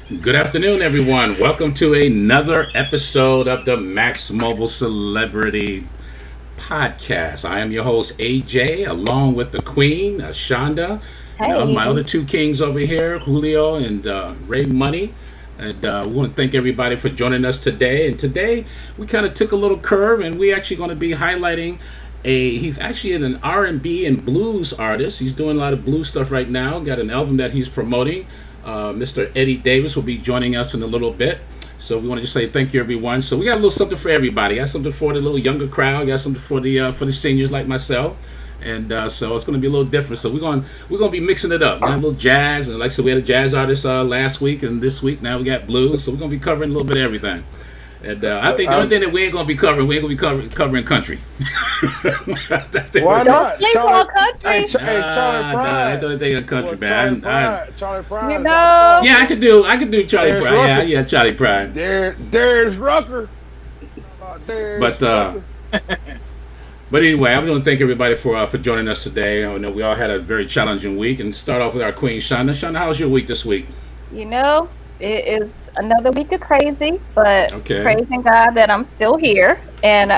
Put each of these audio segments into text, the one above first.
Good afternoon, everyone. Welcome to another episode of the Max Mobile Celebrity Podcast. I am your host, AJ, along with the Queen, Ushanda, and my Hey, other two kings over here, Julio and Ray Money. And we want to thank everybody for joining us today. And today we kind of took a little curve, and we're actually going to be highlighting he's actually an R&B and blues artist. He's doing a lot of blues stuff right now. Got an album that he's promoting. Mr. Eddie Davis will be joining us in a little bit. So we want to just say thank you, everyone. So we got a little something for everybody. Got something for the little younger crowd. Got something for the seniors like myself. And so it's going to be a little different. So we're gonna be mixing it up. We have a little jazz, and like I said, we had a jazz artist last week, and this week now we got blues. So we're gonna be covering a little bit of everything. And I think the only thing that we ain't gonna be covering, we ain't gonna be covering country. Why don't not? sleep on country. Hey, Charlie Pride. That's the only thing in country, Well, man. Charlie Pride. You is know. outside. Yeah, I could do Charlie There's Pride. Yeah, Rucker. yeah, Charlie Pride. There's Rucker. But but anyway, I want to thank everybody for joining us today. I know we all had a very challenging week, and start off with our queen, Shonda. Shonda, how was your week this week? You know, it is another week of crazy, but Okay. praising God that I'm still here and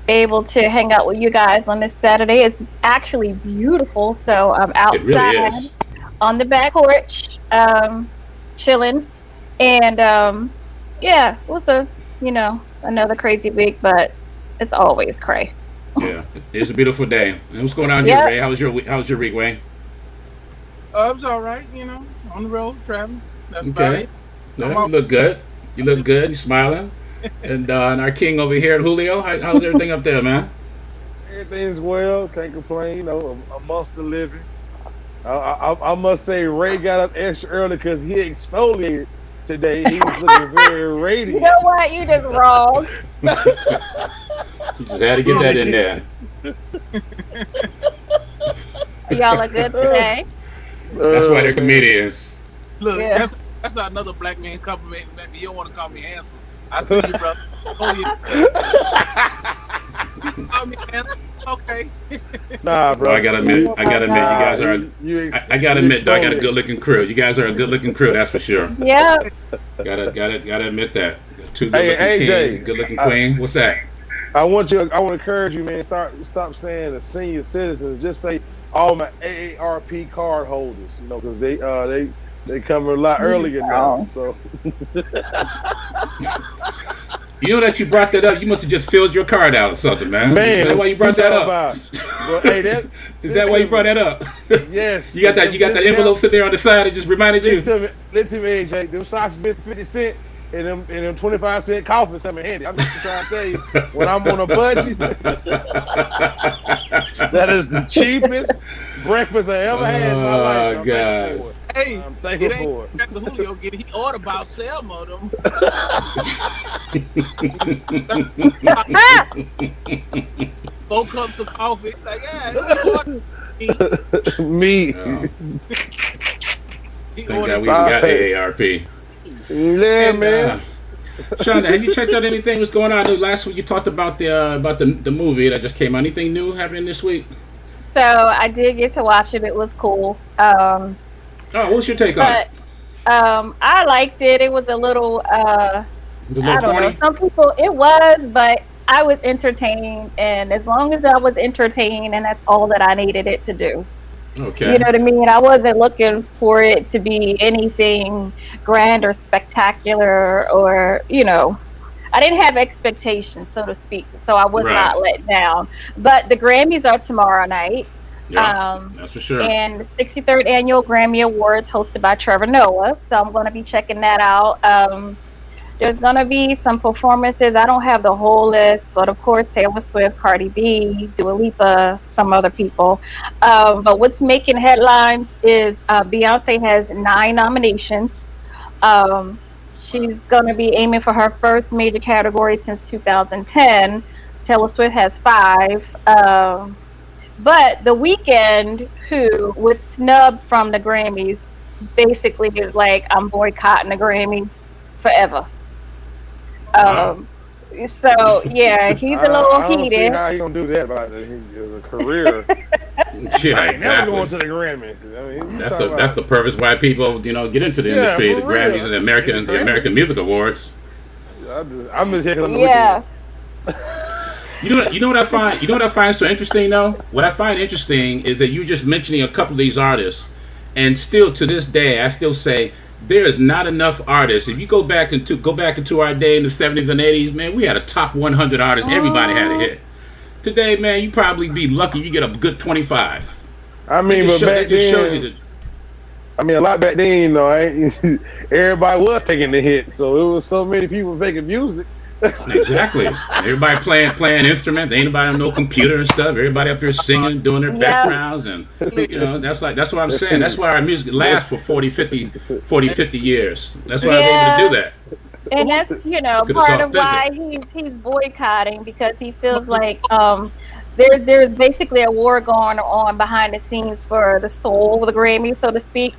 able to hang out with you guys on this Saturday. It's actually beautiful, so I'm It really outside is. on the back porch, chilling, and yeah, it was another crazy week, but it's always cray. Yeah, it's a beautiful day. And what's going on here, Yep. Ray? How was your week, Wayne? It was all right, on the road traveling. That's about Okay. it. Yeah, you look good. You look good. You're smiling. And our king over here, Julio, how's everything up there, man? Everything's well. Can't complain. Amongst the living. I must say, Ray got up extra early because he exfoliated today. He was looking very You radiant. know what? You just wrong. You just had to get that in there. Y'all are good today. That's why they're comedians. Look, Yeah. that's another black man compliment. Maybe you don't want to call me handsome. I see you, brother. Oh, you call me handsome? Okay. Nah, bro. I gotta admit, you guys are. I gotta admit, though, I got a exfoliate. good-looking crew. You guys are a good-looking crew, that's for sure. Yep. Gotta admit that. Two Hey, good-looking AJ, kings, a good-looking queen. What's that? I want to encourage you, man. Stop saying the senior citizens. Just say all my AARP card holders. Because they come a lot earlier now. So You know that you brought that up. You must have just filled your card out or something, man. man, Is that why you brought that up? Well, hey, Is that why you brought that up? Yes. You got that envelope sitting there on the side that just reminded you. Listen to me, AJ. Them sausages been 50 cents and them 25-cent coffees come in handy. I'm just trying to tell you, when I'm on a budget, that is the cheapest breakfast I ever had in my life. Oh, God. Hey, I'm it thankful ain't for it. got the Julio get it. He ordered about seven of them. Ah, 4 cups of coffee. Like, yeah, Me. Oh, he thank God ordered. we got AARP. Yeah, And, man. Shonda, have you checked out anything that's going on? I know last week you talked about the movie that just came out. Anything new happening this week? so I did get to watch it. It was cool. Oh, what's your take on it? But I liked it. It was a little The I little don't know. corny? Some people it was, but I was entertained, and as long as I was entertained, and that's all that I needed it to do. Okay. You know what I mean? I wasn't looking for it to be anything grand or spectacular, or I didn't have expectations, so to speak. So I was Right. not let down. But the Grammys are tomorrow night. Yeah, that's for sure. And the 63rd Annual Grammy Awards hosted by Trevor Noah. So I'm going to be checking that out. There's going to be some performances. I don't have the whole list, but of course, Taylor Swift, Cardi B, Dua Lipa, some other people. But what's making headlines is Beyonce has 9 nominations. She's going to be aiming for her first major category since 2010. Taylor Swift has 5. But The Weeknd, who was snubbed from the Grammys, basically is like, I'm boycotting the Grammys forever. Wow. So yeah, he's a little I don't see heated. how he gonna do that about his career. Yeah, I ain't never going exactly. to the Grammys. I mean, That's the purpose why people get into the yeah, industry, the for real. Grammys and The the American Grammys. Music Awards. I'm just here 'cause I'm the Yeah. weekend. You know what I find so interesting though. What I find interesting is that you're just mentioning a couple of these artists, and still to this day, I still say there is not enough artists. If you go back into our day in the '70s and '80s, man, we had a top 100 artists. Everybody had a hit. Today, man, you probably be lucky if you get a good 25. I mean, but That back just shows you then, that. I mean, a lot back then, you know, everybody was taking the hit, so it was so many people making music. Exactly. Everybody playing instruments. Ain't nobody on no computer and stuff. Everybody up here singing, doing their Yeah. backgrounds, and that's what I'm saying. That's why our music lasts for 40, 50 years. That's why I was able to do that. And that's Because it's part of why authentic. he's boycotting, because he feels like there's basically a war going on behind the scenes for the soul of the Grammy, so to speak.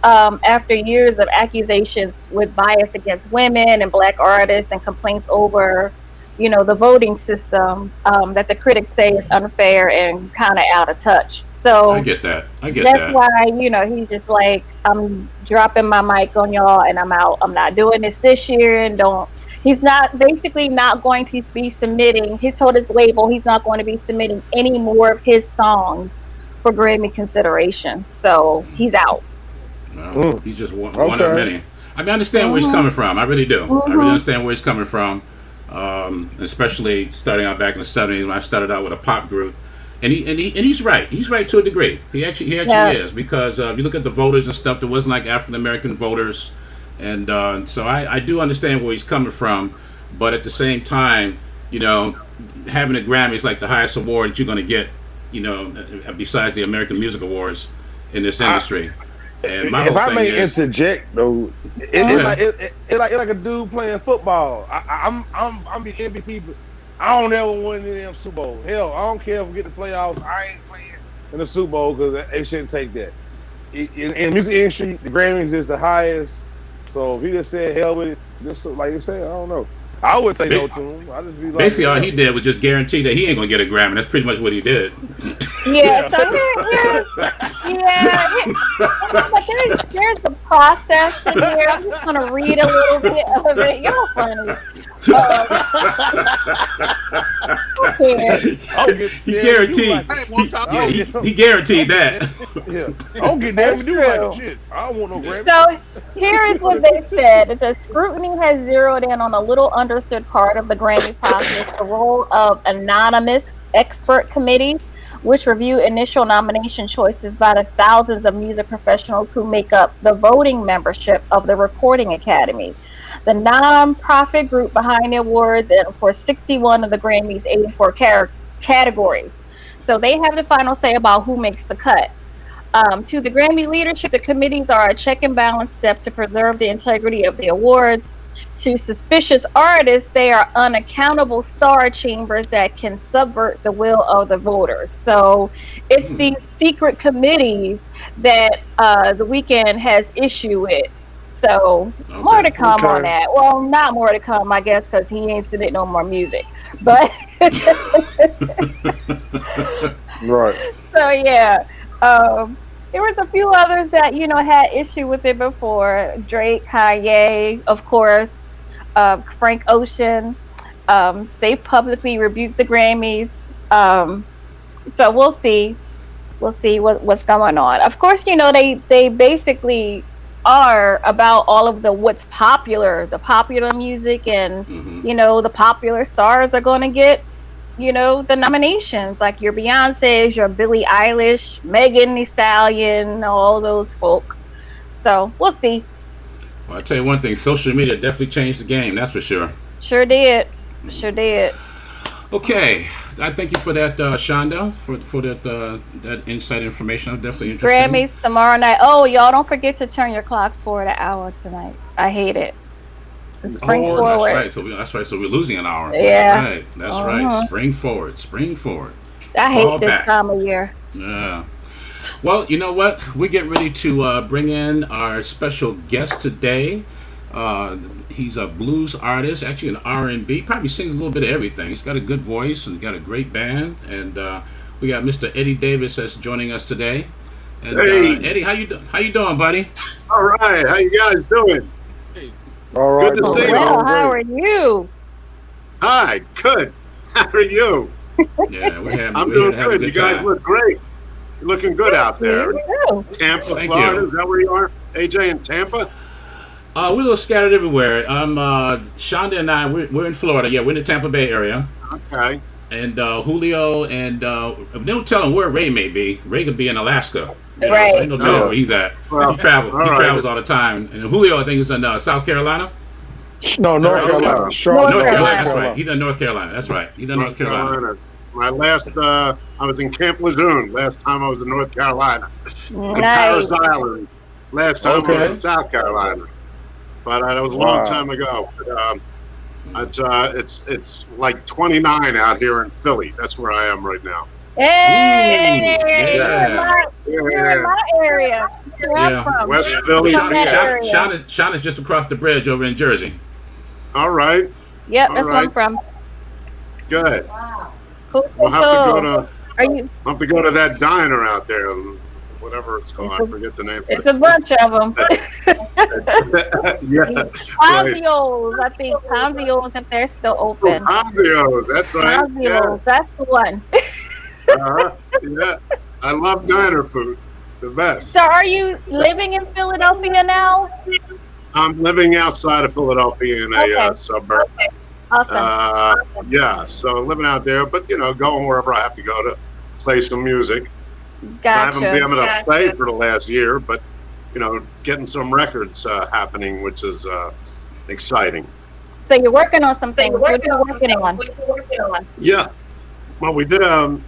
After years of accusations with bias against women and black artists and complaints over, the voting system, that the critics say is unfair and kind of out of touch. So I get that. that's why, he's just like, I'm dropping my mic on y'all and I'm out. I'm not doing this year, and he's not going to be submitting. He's told his label he's not going to be submitting any more of his songs for Grammy consideration. So he's out. No, he's just one of many. I mean, I understand where he's coming from. I really do. I really understand where he's coming from. Especially starting out back in the '70s when I started out with a pop group. And he's right. He's right to a degree. He actually is, because if you look at the voters and stuff, there wasn't like African American voters, and so I do understand where he's coming from. But at the same time, having a Grammy is like the highest award that you're going to get, besides the American Music Awards in this industry. And my If whole I thing may is, interject though, it's like a dude playing football. I'm the MVP, but I don't ever win any of them Super Bowl. Hell, I don't care if we get the playoffs. I ain't playing in the Super Bowl because they shouldn't take that. In the music industry, the Grammys is the highest. So if he just said hell with it, just like you said, I don't know. I would say no to him. I just be like, basically all he did was just guarantee that he ain't gonna get a Grammy. That's pretty much what he did. Yeah, so but there's the process in here. I'm just gonna read a little bit of it. You're funny. Okay. He guaranteed. He guaranteed that. I don't get damn to do like shit. I don't want no Grammy. So here is what they said. It says scrutiny has zeroed in on a little understood part of the Grammy process, the role of anonymous expert committees, which review initial nomination choices by the thousands of music professionals who make up the voting membership of the Recording Academy, the non-profit group behind the awards, and for 61 of the Grammys' 84 categories. So they have the final say about who makes the cut. To the Grammy leadership, the committees are a check and balance step to preserve the integrity of the awards. To suspicious artists, they are unaccountable star chambers that can subvert the will of the voters. So it's these secret committees that the Weeknd has issue with. So more to come on that. Well, not more to come, I guess, because he ain't submitting no more music. But Right. So yeah. There was a few others that had issue with it before. Drake, Kanye, of course, Frank Ocean. They publicly rebuked the Grammys. So we'll see. We'll see what's going on. Of course, they basically are about all of what's popular, the popular music, and the popular stars are going to get the nominations, like your Beyonce's, your Billie Eilish, Megan Thee Stallion, all those folk. So we'll see. Well, I'll tell you one thing, social media definitely changed the game, that's for sure. Sure did. Okay, I thank you for that, Shonda, for that insight information. I'm definitely interested. Grammys tomorrow night. Oh, y'all don't forget to turn your clocks forward an hour tonight. I hate it. Spring forward. That's right. So we're losing an hour. Yeah. That's right. Spring forward. I hate this time of year. Yeah. Well, you know what? We're getting ready to bring in our special guest today. He's a blues artist, actually an R&B. Probably sings a little bit of everything. He's got a good voice and got a great band. And we're We got Mr. Eddie Davis that's joining us today. And Hey. Eddie, how you doing, buddy? All right, how you guys doing? Hey, All right. Good to see you. Well, how are you? Hi, good. How are you? Yeah, I'm we're here doing to have a good. You good guys time. look great. You're looking good out there. You too. Tampa, Thank Florida. you. Is that where you are? AJ in Tampa? We're a little scattered everywhere. Shonda and I, we're in Florida. Yeah, we're in the Tampa Bay area. Okay. And Julio and don't tell him where Ray may be. Ray could be in Alaska. Right. So ain't no telling where he's at. Well, He travels. all He right. travels all the time. And Julio, I think, is in South Carolina. No, North Okay. Carolina. North Charlotte, North Carolina. Carolina. That's right. He's in North Carolina. That's right. He's in North Carolina. My last, I was in Camp Lejeune last time I was in North Carolina. And Nice. Paris Island last time I Okay. was in South Carolina. But that was a long time ago. But, it's like 29 out here in Philly. That's where I am right now. Hey, Yeah. you're in my area. That's where Yeah. I'm from. West Philly. From that area. Shonda's just across the bridge over in Jersey. All right. Yep, All that's where I'm right. from. Good. Cool. We'll have to go to Are you? that diner out there, whatever it's called. I forget the name. It's a bunch of them. Yeah. Right. Ponzios, I think Ponzios if they're still open. Ponzio, that's right. Yeah. Ponzios, that's the one. Yeah. I love diner food. The best. So, are you living in Philadelphia now? I'm living outside of Philadelphia in a Okay. suburb. Awesome. Yeah, so living out there, but going wherever I have to go to play some music. I haven't been able to play for the last year, but getting some records happening, which is exciting. So you're working on some things. What are you working on? Yeah, well, we did a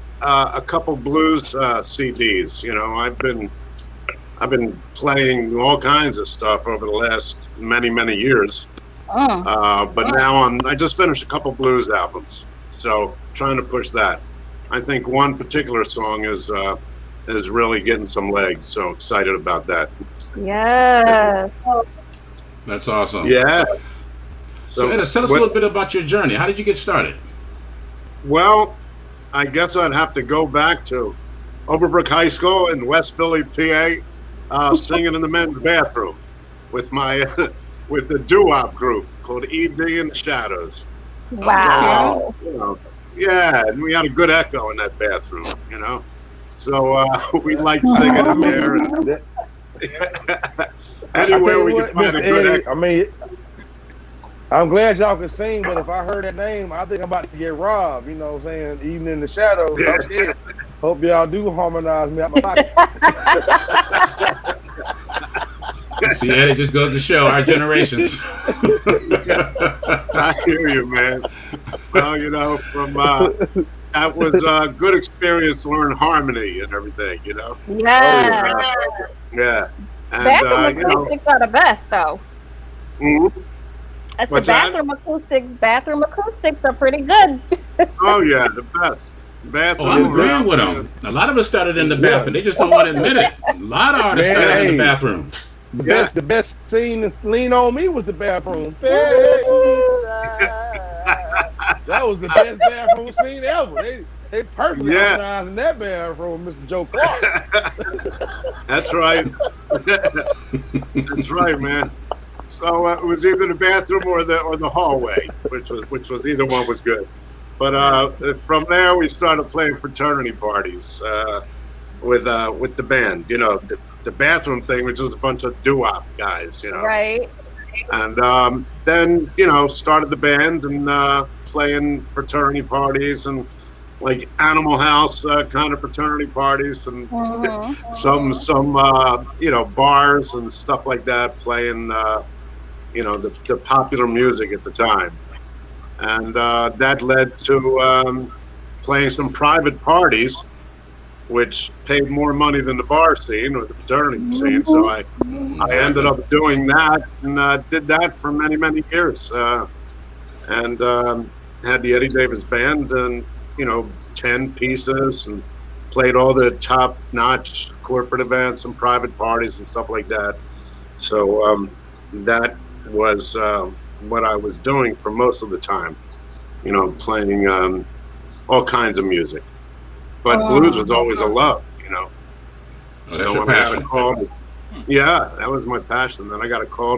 couple blues CDs. I've been playing all kinds of stuff over the last many years. But now I just finished a couple blues albums, so trying to push that. I think one particular song is really getting some legs, so excited about that. Yes. That's awesome. Yeah. So Edis, tell us a little bit about your journey. How did you get started? Well, I guess I'd have to go back to Overbrook High School in West Philly, PA, singing in the men's bathroom with my with the doo-wop group called ED and the Shadows. Wow. Yeah, and we had a good echo in that bathroom, So we liked singing in there. And anywhere we could find a good echo. I mean, I'm glad y'all can sing, but if I heard that name, I think I'm about to get robbed. You know what I'm saying? Even in the shadows, I'm scared. Hope y'all do harmonize me out my pocket. See, Eddie, just goes to show our generations. I hear you, man. Well, from that was a good experience to learn harmony and everything, Yeah. Yeah. And, Bathroom acoustics are the best, though. mhm. That's the What's that? bathroom acoustics. Bathroom acoustics are pretty good. Oh, yeah, the best. Oh, I'm agreeing with them. A lot of us started in the bathroom. They just don't want to admit it. A lot of artists Man, started in hey. the bathroom. The best scene to lean on me was the bathroom. That was the best bathroom scene ever. They perfectly organized in that bathroom, Mr. Joe Clark. That's right. That's right, man. So it was either the bathroom or the hallway, which was either one was good. But from there we started playing fraternity parties with the band. The bathroom thing, which is a bunch of doo-wop guys. Right. And then started the band and playing fraternity parties and like Animal House kind of fraternity parties and some bars and stuff like that, playing the popular music at the time. And that led to playing some private parties, which paid more money than the bar scene or the fraternity scene. So I ended up doing that and did that for many years. And had the Eddie Davis Band and 10 pieces and played all the top-notch corporate events and private parties and stuff like that. So that was what I was doing for most of the time, playing all kinds of music. but blues was always a love, you know. Oh, that's So your when I got a passion. call, yeah, that was my passion. Then I got a call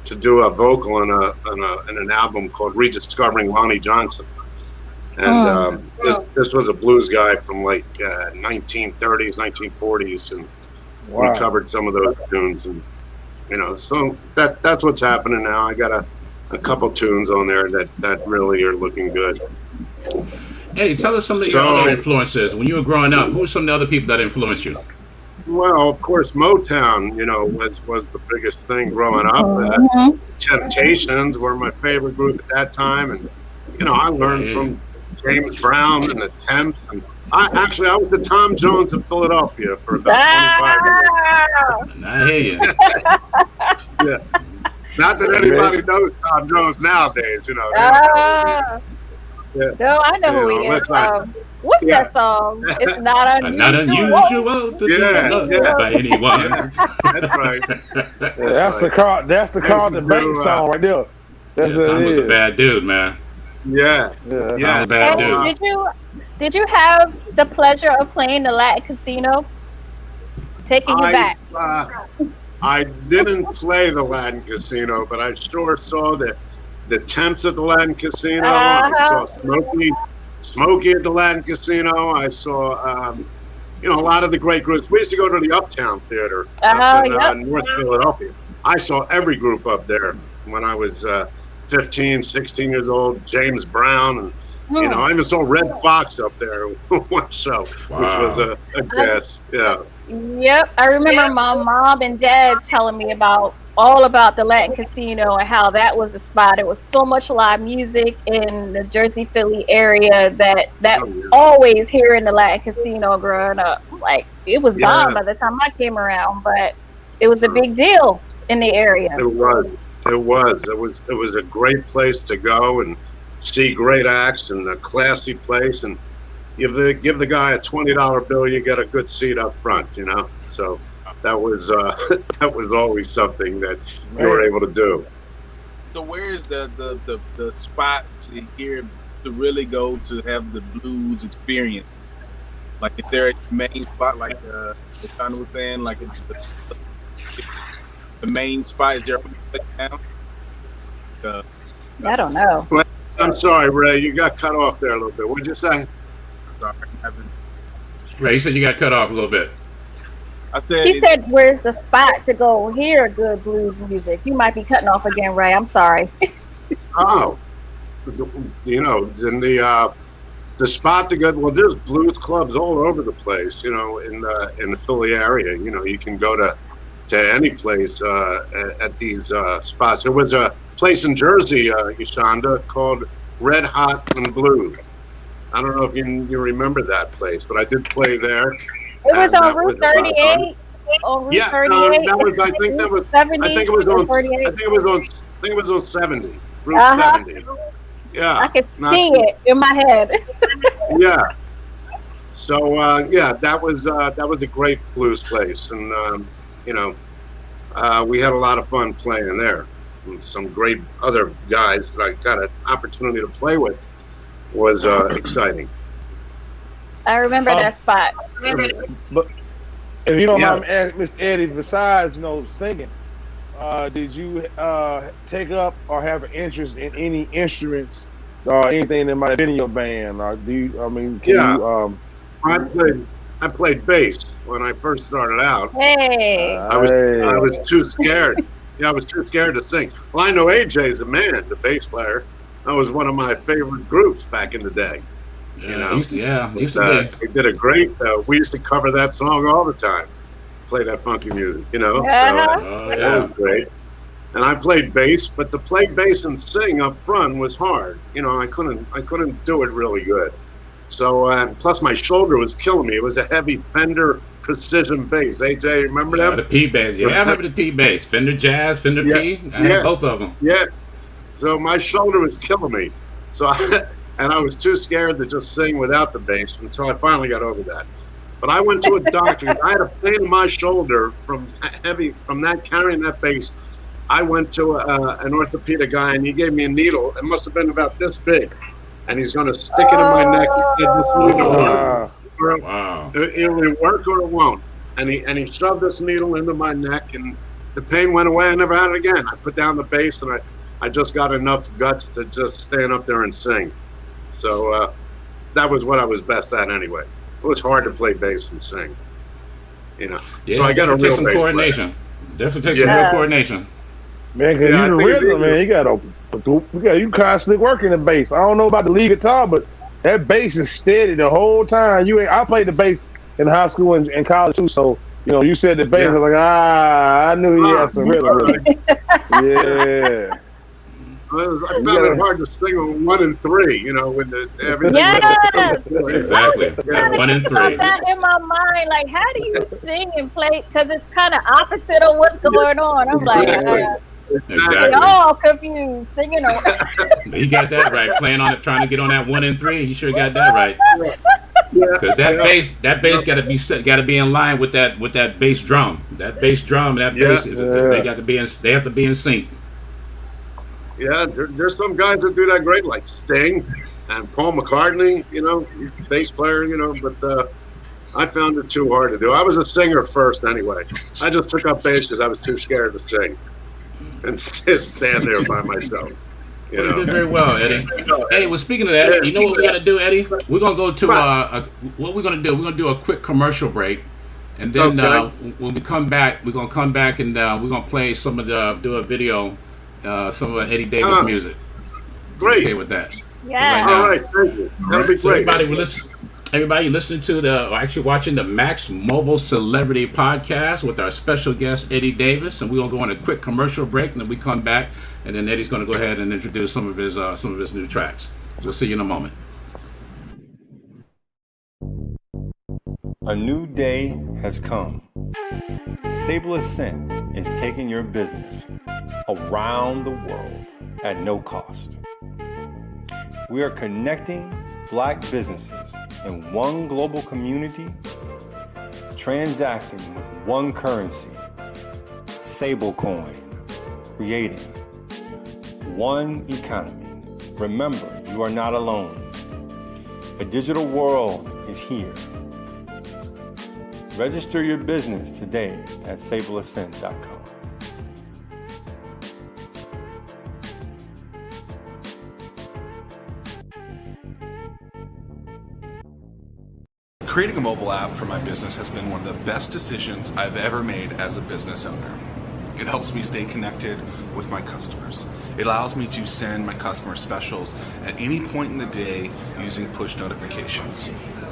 to do a vocal in an album called Rediscovering Lonnie Johnson. And this was a blues guy from like 1930s, 1940s, and we covered some of those tunes. And you know, so that's what's happening now. I got a couple tunes on there that really are looking good. Hey, tell us some of your other influences. When you were growing up, who were some of the other people that influenced you? Well, of course, Motown, you know, was the biggest thing growing up. Temptations were my favorite group at that time, and you know, I learned from James Brown and the Temps. And I was the Tom Jones of Philadelphia for about 25 years. I hear you. Yeah. Not that anybody knows Tom Jones nowadays, you know. No, I know who he is. What's that song? It's not unusual. Not unusual to be loved by anyone. That's right. That's the Carlton Banks song right there. Tom was a bad dude, man. Yeah. Tom was a bad dude. Did you have the pleasure of playing the Latin Casino? Taking you back. I didn't play the Latin Casino, but I sure saw the Temps at the Latin Casino. I saw Smokey at the Latin Casino. I saw, you know, a lot of the great groups. We used to go to the Uptown Theater up in North Philadelphia. I saw every group up there when I was 15, 16 years old. James Brown, and you know, I even saw Red Fox up there one show, which was a guess. Yeah. Yep, I remember my mom and dad telling me all about the Latin Casino and how that was a spot. There was so much live music in the Jersey, Philly area that always hearing the Latin Casino growing up. Like, it was gone by the time I came around, but it was a big deal in the area. It was a great place to go and see great acts, and a classy place, and give the guy a $20 bill, you get a good seat up front, you know. So that was always something that you were able to do. So where is the spot to hear, to really go to have the blues experience? Like, is there a main spot, like Ushanda was saying, like the main spot? Is there a place now? I don't know. I'm sorry, Ray, you got cut off there a little bit. What did you say? Ray, you said you got cut off a little bit. He said, where's the spot to go hear good blues music? You might be cutting off again, Ray. I'm sorry. Oh, you know, in the spot to go, well, there's blues clubs all over the place, you know, in the Philly area. You know, you can go to any place at these spots. There was a place in Jersey, Ushanda, called Red Hot and Blue. I don't know if you remember that place, but I did play there. It was on Route 38. On Route 38. That was. I think that was. 70, I think it was on. 38. I think it was on 70. Route 70. Yeah. I can see it in my head. Yeah. So that was a great blues place, and you know, we had a lot of fun playing there. And some great other guys that I got an opportunity to play with was exciting. I remember that spot. But if you don't mind me asking, Mr. Eddie, besides, you know, singing, did you take up or have an interest in any instruments or anything that might have been in your band? Or do you? I mean, I played bass when I first started out. Hey. I was too scared. I was too scared to sing. Well, I know AJ's a man, the bass player. That was one of my favorite groups back in the day. Yeah, you know, used to be. They did a great. We used to cover that song all the time. Play that funky music, you know. Yeah. So, that was great. And I played bass, but to play bass and sing up front was hard. You know, I couldn't do it really good. So plus my shoulder was killing me. It was a heavy Fender Precision bass. AJ, remember them? The P bass. Yeah, I remember the P bass. Fender Jazz, Fender P. I had both of them. Yeah. So my shoulder was killing me. So I was too scared to just sing without the bass until I finally got over that. But I went to a doctor. I had a pain in my shoulder from carrying that bass. I went to an orthopedic guy, and he gave me a needle. It must have been about this big, and he's going to stick it in my neck. He said, "This needle Wow. It'll work or it won't. And he shoved this needle into my neck, and the pain went away. I never had it again. I put down the bass, and I just got enough guts to just stand up there and sing. So that was what I was best at anyway. It was hard to play bass and sing, you know. Yeah, so I got to take some coordination. Definitely take some real coordination. Man, because you the rhythm, man. You constantly working the bass. I don't know about the lead guitar, but that bass is steady the whole time. I played the bass in high school and college too, so you know, you said the bass, I was like, I knew he had some rhythm. Yeah. I found it hard to sing on 1 and 3, you know, when everything. Exactly. 1 and 3. About that in my mind, like, how do you sing and play? Because it's kind of opposite of what's going on. I'm like, exactly. all confused singing on. He got that right. Playing on it, trying to get on that 1 and 3. He sure got that right. Because that bass got to be in line with that bass drum. That bass drum, that bass, they have to be in sync. Yeah, there's some guys that do that great, like Sting and Paul McCartney, you know, bass player, you know, but I found it too hard to do. I was a singer first anyway. I just took up bass because I was too scared to sing and just stand there by myself. You did very well, Eddie. Hey, well, speaking of that, you know what we got to do, Eddie? We're going to go to, what we're going to do, we're going to do a quick commercial break. And then when we come back, we're going to come back and we're going to play do a video, some of Eddie Davis music. Great. Okay with that. Yeah. So all right, thank you. That'll be great. Everybody listening to actually watching the Max Mobile Celebrity Podcast with our special guest, Eddie Davis. And we're going to go on a quick commercial break, and then we come back, and then Eddie's going to go ahead and introduce some of his new tracks. We'll see you in a moment. A new day has come. Sable Ascent is taking your business around the world at no cost. We are connecting Black businesses in one global community, transacting with one currency, Stablecoin, creating one economy. Remember, you are not alone. A digital world is here. Register your business today at sableascent.com. Creating a mobile app for my business has been one of the best decisions I've ever made as a business owner. It helps me stay connected with my customers. It allows me to send my customer specials at any point in the day using push notifications.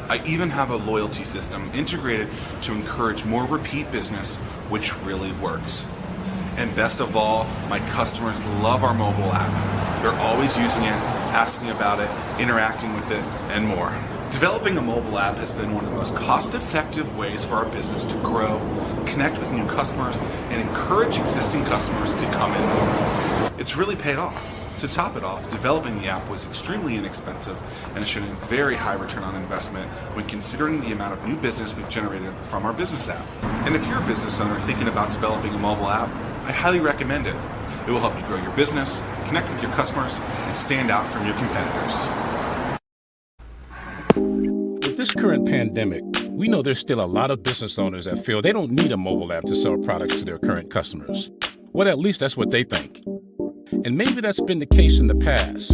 I even have a loyalty system integrated to encourage more repeat business, which really works. And best of all, my customers love our mobile app. They're always using it, asking about it, interacting with it, and more. Developing a mobile app has been one of the most cost-effective ways for our business to grow, connect with new customers, and encourage existing customers to come in more. It's really paid off. To top it off, developing the app was extremely inexpensive and showed a very high return on investment when considering the amount of new business we've generated from our business app. And if you're a business owner thinking about developing a mobile app, I highly recommend it. It will help you grow your business, connect with your customers, and stand out from your competitors. With this current pandemic, we know there's still a lot of business owners that feel they don't need a mobile app to sell products to their current customers. Well, at least that's what they think. And maybe that's been the case in the past.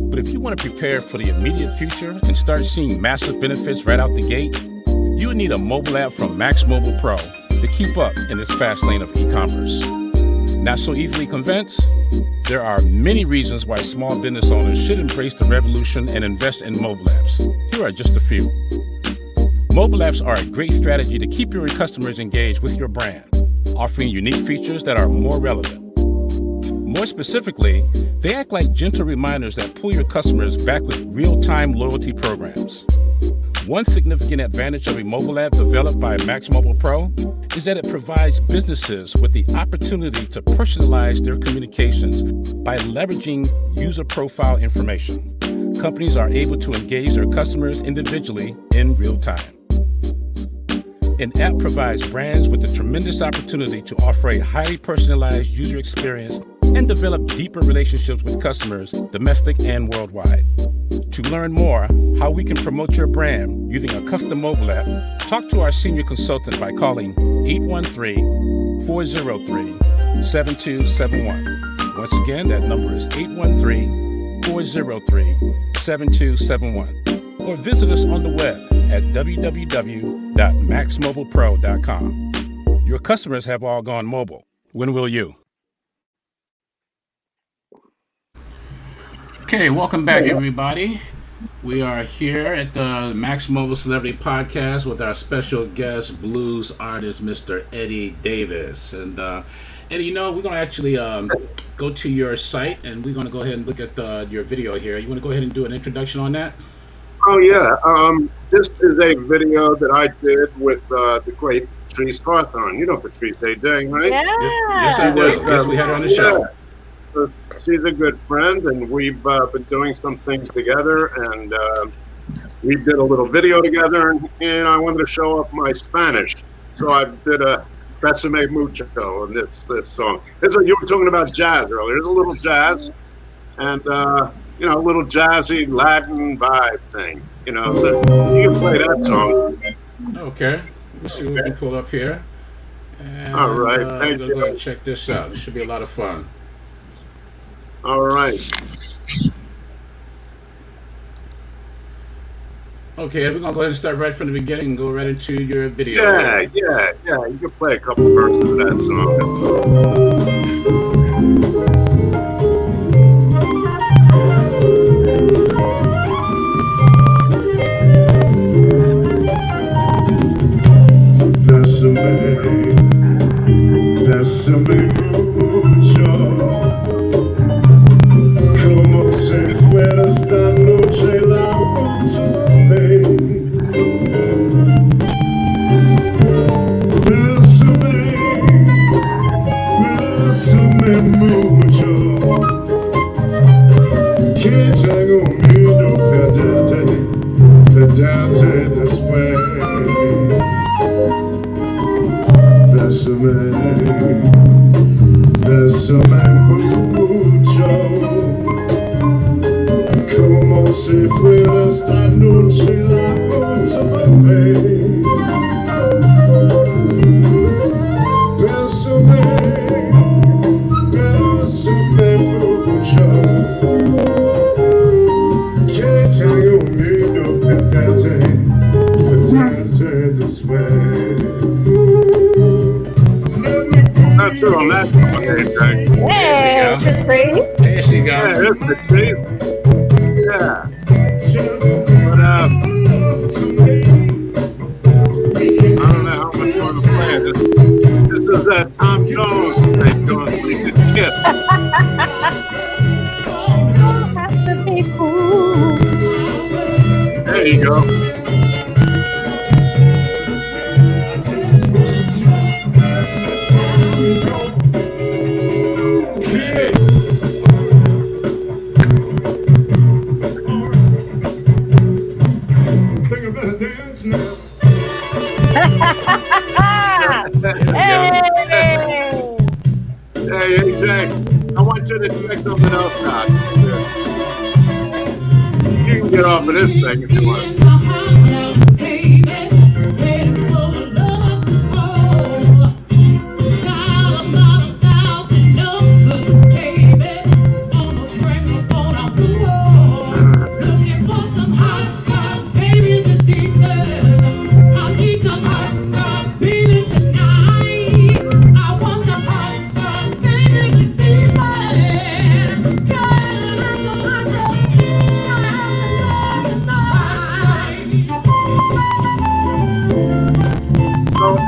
But if you want to prepare for the immediate future and start seeing massive benefits right out the gate, you need a mobile app from Max Mobile Pro to keep up in this fast lane of e-commerce. Not so easily convinced? There are many reasons why small business owners should embrace the revolution and invest in mobile apps. Here are just a few. Mobile apps are a great strategy to keep your customers engaged with your brand, offering unique features that are more relevant. More specifically, they act like gentle reminders that pull your customers back with real-time loyalty programs. One significant advantage of a mobile app developed by Max Mobile Pro is that it provides businesses with the opportunity to personalize their communications by leveraging user profile information. Companies are able to engage their customers individually in real time. An app provides brands with a tremendous opportunity to offer a highly personalized user experience and develop deeper relationships with customers, domestic and worldwide. To learn more how we can promote your brand using a custom mobile app, talk to our senior consultant by calling 813-403-7271. Once again, that number is 813-403-7271. Or visit us on the web at www.maxmobilepro.com. Your customers have all gone mobile. When will you? Okay, welcome back, everybody. We are here at the Max Mobile Celebrity Podcast with our special guest, blues artist, Mr. Eddie Davis. And Eddie, we're going to actually go to your site, and we're going to go ahead and look at your video here. You want to go ahead and do an introduction on that? Oh, yeah. This is a video that I did with the great Patrice Hawthorne. You know Patrice, AJ, right? Yeah. Yes, I do. Yes, we had her on the show. So she's a good friend, and we've been doing some things together, and we did a little video together, and I wanted to show off my Spanish. So I did a Besame Mucho in this song. You were talking about jazz earlier. There's a little jazz, and a little jazzy Latin vibe thing. You can play that song. Okay. Let's see what we can pull up here. And, all right. We're going to go ahead and check this out. This should be a lot of fun. All right. Okay, we're going to go ahead and start right from the beginning and go right into your video. Yeah. You can play a couple verses of that song. Besame mucho, como si fuera esta noche la última. Besame mucho, que tengo miedo perderte después. Besame mucho, como si fuera esta noche la última vez. Besame mucho, que tengo miedo perderte después. That's it on that one, Hey, Patrice. There she go. Yeah, that's Patrice. Yeah. But I don't know how much more to play. This is that Tom Jones thing going through the kid. There you go. Hey, AJ, I want you to check something else out. You can get off of this thing if you want.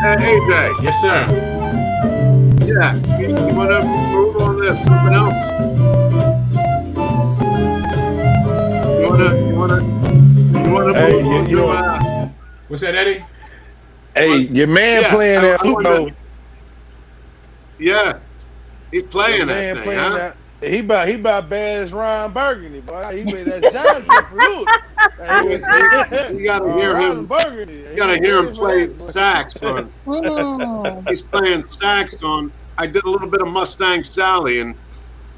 AJ. Yes, sir. Yeah, you want to move on to something else? You want to move on to what's that, Eddie? Hey, your man playing that. Yeah, he's playing that thing, huh? he about bad as Ryan Burgundy, boy. He made that Johnson fruits. You got to hear Ryan him. Burgundy. You got to hear him play sax on. Mm. He's playing sax on. I did a little bit of Mustang Sally, and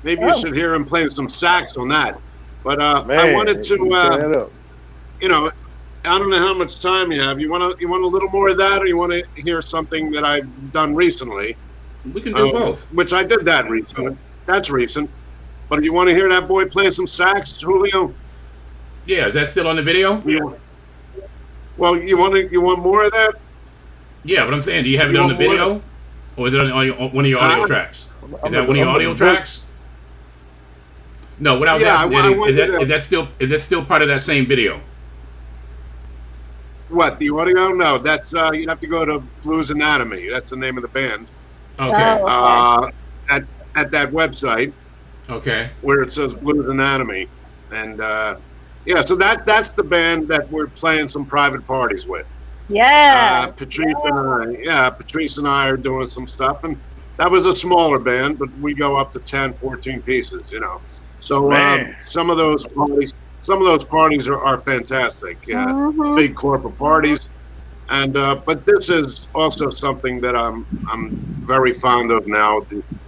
maybe you should hear him playing some sax on that. But Man, I wanted to, up. you know, I don't know how much time you have. You want a little more of that, or you want to hear something that I've done recently? We can do both. Which I did that recently. That's recent. But if you want to hear that boy playing some sax, Julio? Yeah, is that still on the video? Yeah. Well, you want more of that? Yeah, but I'm saying, do you have it on the video, or is it on one of your audio tracks? Is that one of your audio tracks? No, what I was asking is that still part of that same video? What, the audio? No, that's you'd have to go to Blues Anatomy. That's the name of the band. Okay. At that website. Okay. Where it says Blues Anatomy, and yeah, so that's the band that we're playing some private parties with. Yeah. Patrice and I are doing some stuff, and that was a smaller band, but we go up to 10, 14 pieces, So some of those parties are fantastic. Big corporate parties, and but this is also something that I'm very fond of now,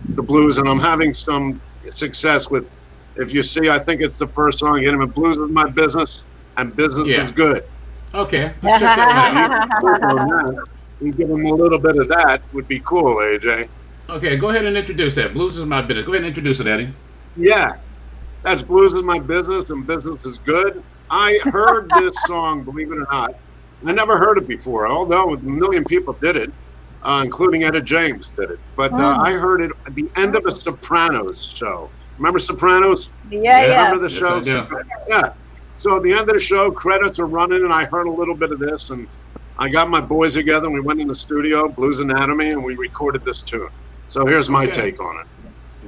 the blues, and I'm having some success with. If you see, I think it's the first song. Get him in Blues is My Business, and Business is Good. Okay, let's check that out. You give him a little bit of that would be cool, AJ. Okay, go ahead and introduce that. Blues is My Business. Go ahead and introduce it, Eddie. Yeah, that's Blues is My Business, and Business is Good. I heard this song, believe it or not. I never heard it before, although a million people did it, including Etta James did it. But I heard it at the end of a Sopranos show. Remember Sopranos? Yeah. Remember the show? Yeah. So at the end of the show, credits are running, and I heard a little bit of this, and I got my boys together, and we went in the studio, Blues Anatomy, and we recorded this tune. So here's my take on it.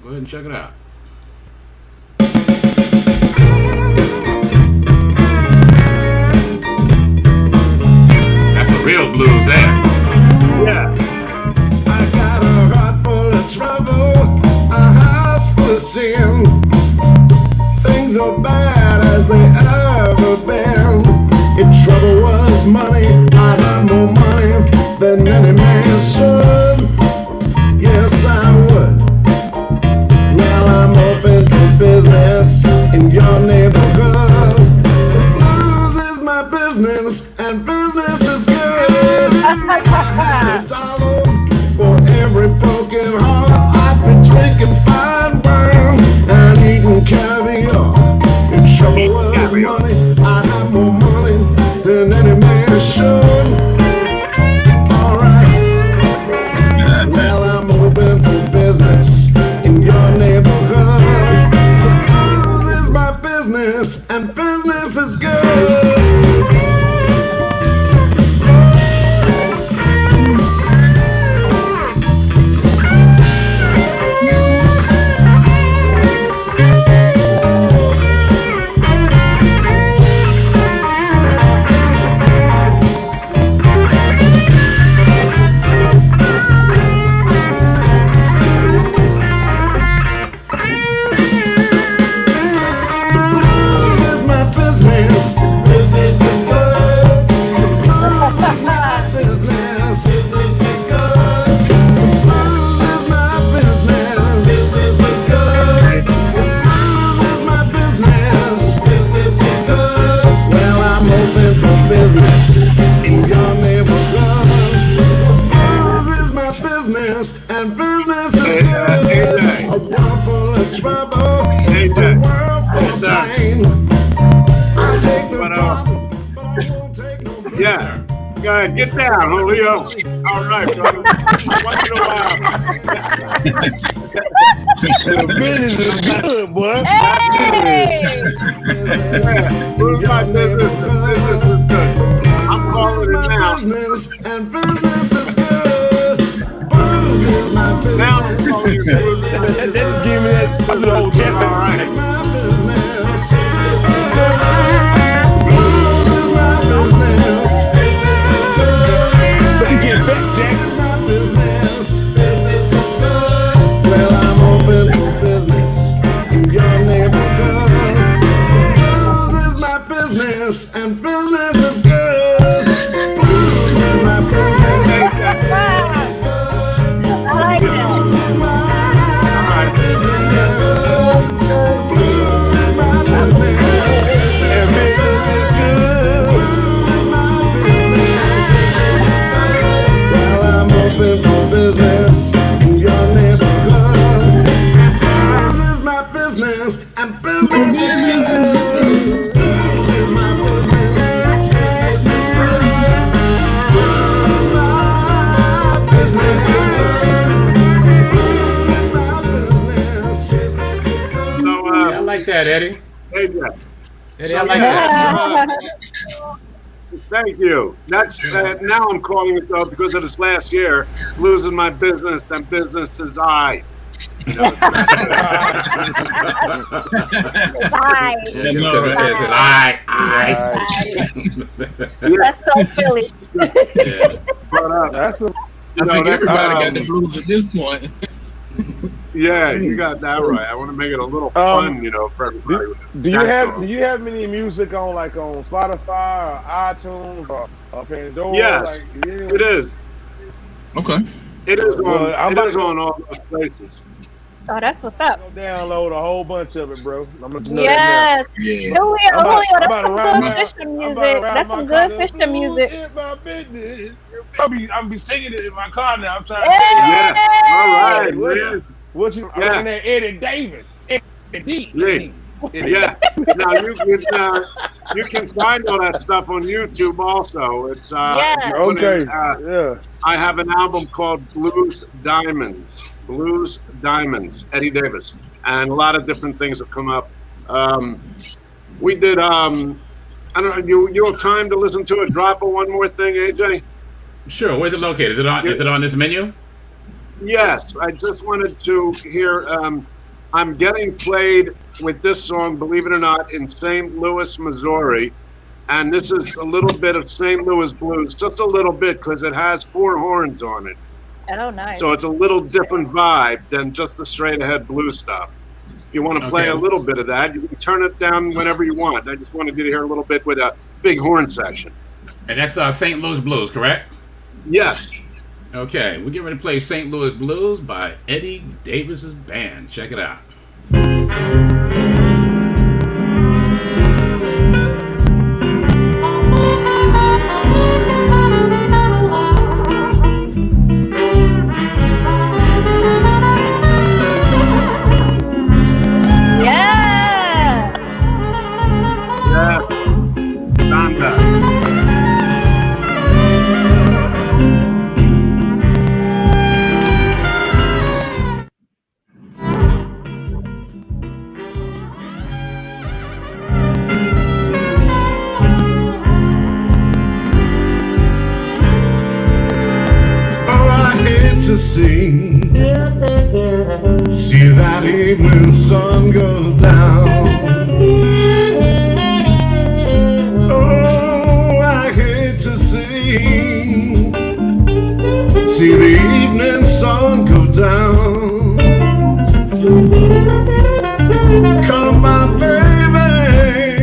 Go ahead and check it out. That's a real blues act. Yeah. I got a heart full of trouble, a house full of sin. Things are bad as they ever been. If trouble was money, I'd have more money than any man should. Yes, I would. Well, I'm open for business in your neighborhood. The blues is my business, and business is good. I had $1 for every broken heart. I've been drinking fine wine and eating caviar. If trouble was money, I'd have more money than any man should. Alright. Well, I'm open for business in your neighborhood. The blues is my business, and business is good. And business is good. A world full of trouble, a world full of pain. I take the problem, but I won't take no pain. Yeah. Go ahead, get down, Julio. All right, brother. Once in a while. The business is good, boy. Hey! Blues my business, and business is good. I'm calling it now. And business is good. Blues is my business. Now I'm calling it blues. That just give me that little old jet. All right. My business. Blues is my business. Better get back, Jack. Blues is my business. Well, I'm open for business Yeah, I like that, Eddie. Hey, Eddie, I like that. thank you. That's now I'm calling it though because of this last year. Blues is my business, and business is I. You know, That's so Philly. but That's a I think everybody got the blues at this point. yeah, you got that right. I want to make it a little fun, you know, for everybody. Do you have any music on like on Spotify or iTunes or Pandora? Yes, like, it is. Okay. It is on. I'm It is on all those places. Oh, that's what's up. download a whole bunch of it, bro. I'm gonna know Yes. Yeah. Julio, that's some around good Fisher music. That's some good Fisher music. I'll be singing it in my car now. I'm trying to Yeah. All right, man. what you Yeah. in there, Eddie Davis. Eddie. Yeah. Now you can find all that stuff on YouTube also. It's Yeah. Okay. yeah. I have an album called Blues Diamonds. Blues Diamonds, Eddie Davis, and a lot of different things have come up. We did. I don't know. You have time to listen to it? Drop of one more thing, AJ. Sure. Where's it located? Is it on? Is it on this menu? Yes. I just wanted to hear. I'm getting played with this song, believe it or not, in St. Louis, Missouri. And this is a little bit of St. Louis blues, just a little bit, because it has 4 horns on it. Oh, nice. So it's a little different vibe than just the straight ahead blues stuff. If you want to play a little bit of that, you can turn it down whenever you want. I just wanted you to hear a little bit with a big horn section. And that's St. Louis Blues, correct? Yes. Okay, we're getting ready to play St. Louis Blues by Eddie Davis's band. Check it out. To see that evening sun go down. Oh, I hate to see the evening sun go down. 'Cause my baby,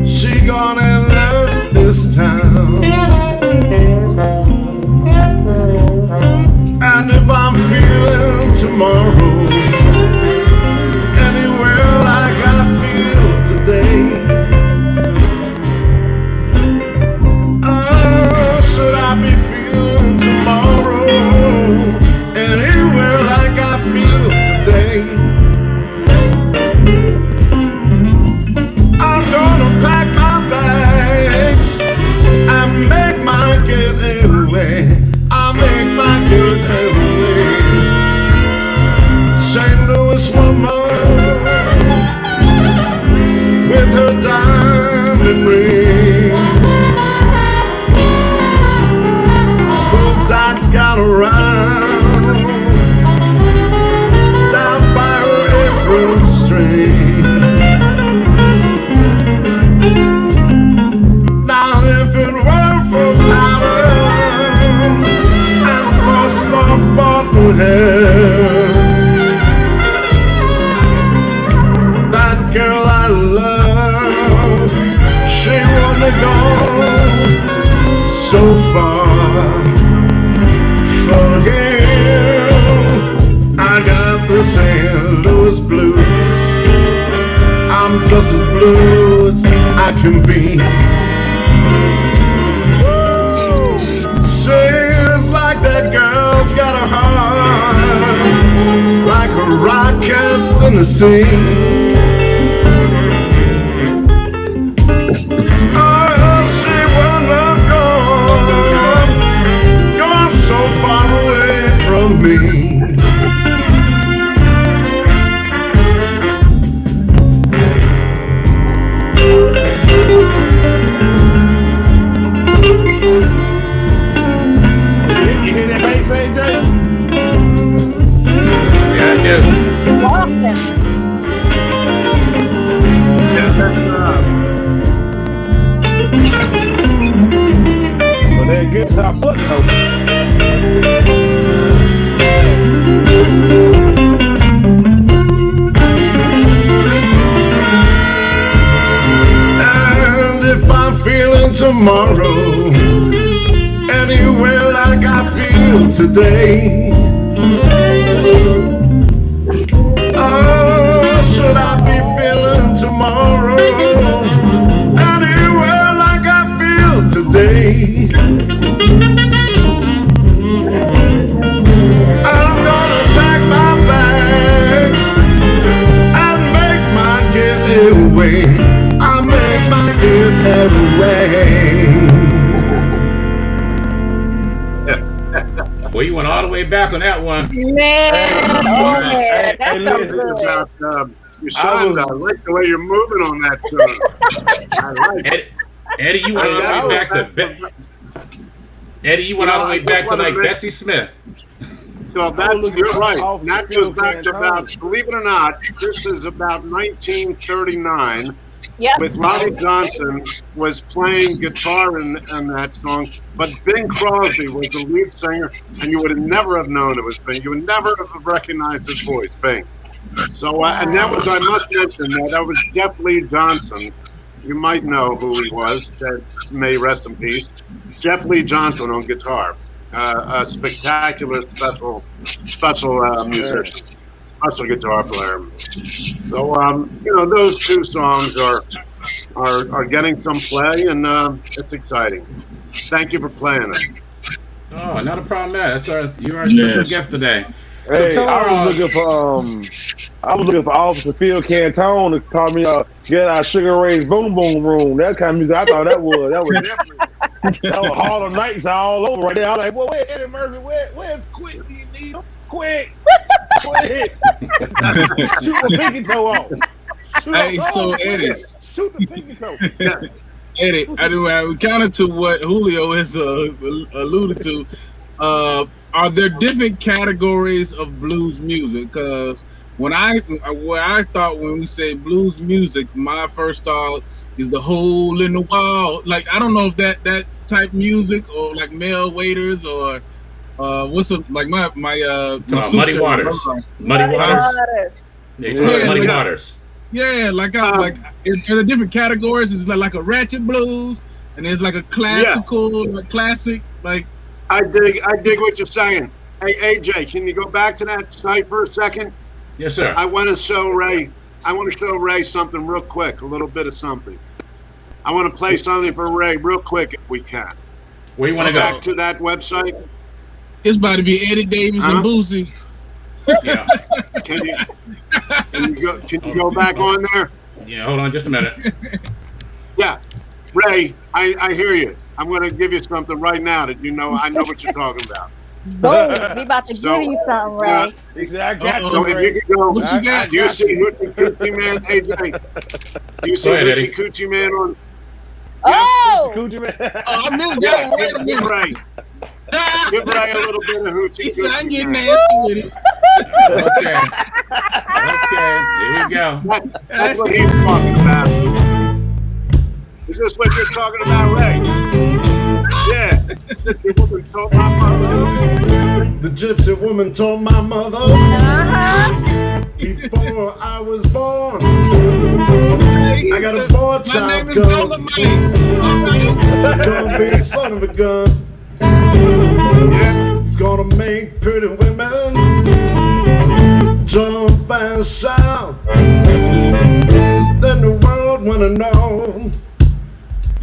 she gone and left this town. And if I'm feeling tomorrow anywhere like I feel today, should I be feeling tomorrow anywhere like I feel today? I'm gonna pack my bags and make my getaway. I'll make my getaway. St. Louis woman with her diamond ring, 'cause I got around down by her apron string. Now if it weren't for power and for star-bought hair, that girl I love, she wouldn't have gone so far for him. I got the St. Louis blues. I'm just as blue as I can be. Seems like that girl's got a heart like like a rock cast in the sea. Oh, she will not go. You're so far away from me. You hear that bass, AJ? Yeah, I do. Walking. Yeah, that's But that guitar foot though. And if I'm feeling tomorrow anywhere like I feel today, oh, should I be feeling tomorrow anywhere like I feel today? I'm gonna pack my bags and make my getaway. I make my getaway. Well, you went all the way back on that one. Man, oh man, hey, that felt listen, good. about Ushanda. I like the way you're moving on that tune. I like it. Eddie, you went all the way back to Eddie. You went all the way back to like Bessie Smith. So that's, you're right. That goes back to about, believe it or not, this is about 1939. Yep. With Lonnie Johnson was playing guitar in that song, but Bing Crosby was the lead singer, and you would have never have known it was Bing. You would never have recognized his voice, Bing. So, and that was, I must mention, that was Jeff Lee Johnson. You might know who he was. That may rest in peace. Jeff Lee Johnson on guitar, a spectacular special musician. Special guitar player. So you know, those two songs are getting some play, and it's exciting. Thank you for playing it. Oh, not a problem, man. You're our special guest today. Hey, So I was looking for Officer Phil Cantone to call me get our Sugar Ray's Boom Boom Room. That kind of music, I thought that was different. That was Harlem Nights all over right there. I was like, well, where's Eddie Murphy? Where's Quick? Do you need him? Quick! Quick! Shoot the pinky toe off. Eddie. Shoot the pinky toe. Eddie, I counter to what Julio has alluded to. Are there different categories of blues music? Because what I thought when we say blues music, my first thought is the hole in the wall. Like, I don't know if that type music or like Mel Waiters or what's up? Like my Muddy Waters. Muddy Waters. Yeah, Muddy Waters. Yeah, like are there different categories? Is like a ratchet blues, and there's like a classical, like classic, like. I dig what you're saying. Hey AJ, can you go back to that site for a second? Yes, sir. I want to show Ray something real quick, a little bit of something. I want to play something for Ray real quick if we can. Where you want to go? Back to that website. It's about to be Eddie Davis and Boosie. Yeah. Can you go back on there? Yeah, hold on just a minute. Yeah. Ray, I hear you. I'm going to give you something right now that I know what you're talking about. Boom, we about to give you something, Ray. Exactly. So if you could go, What you got? do you see Hoochie Coochie Man, AJ? Do you see Hoochie Coochie Man on? Oh! Coochie Man. Oh, I missed that. Wait a Give minute. Ray. Give Ray a little bit of Hoochie He said I Coochie get Man. nasty with it. Okay, here we go. That's what he's talking about. Is this what you're talking about, Ray? Yeah. The woman told my mother. The gypsy woman told my mother before I was born. I got a boy My child name is gun. Dolomite. He's gonna be a son of a gun. Yeah. He's gonna make pretty women jump and shout. Then the world wanna know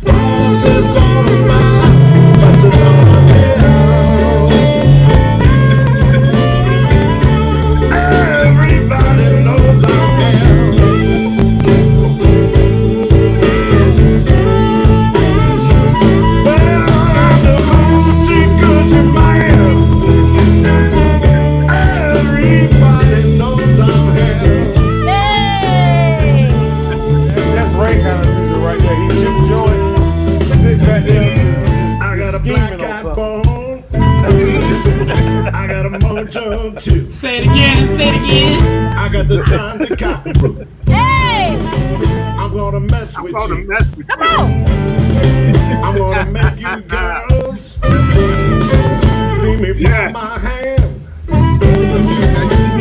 what this all about. But you know I got the time to copy. Hey! I'm gonna mess with you. Come on! I'm gonna make you girls leave me by my hand.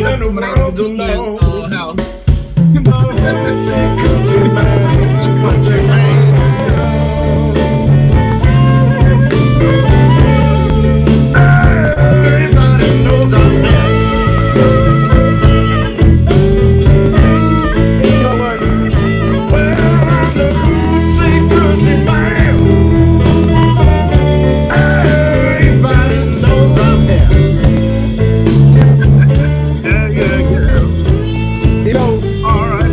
Let the world to know. Coochie man, country man. Everybody knows I'm there. You know what? Well, I'm the coochie man. Everybody knows I'm there. You know, All right.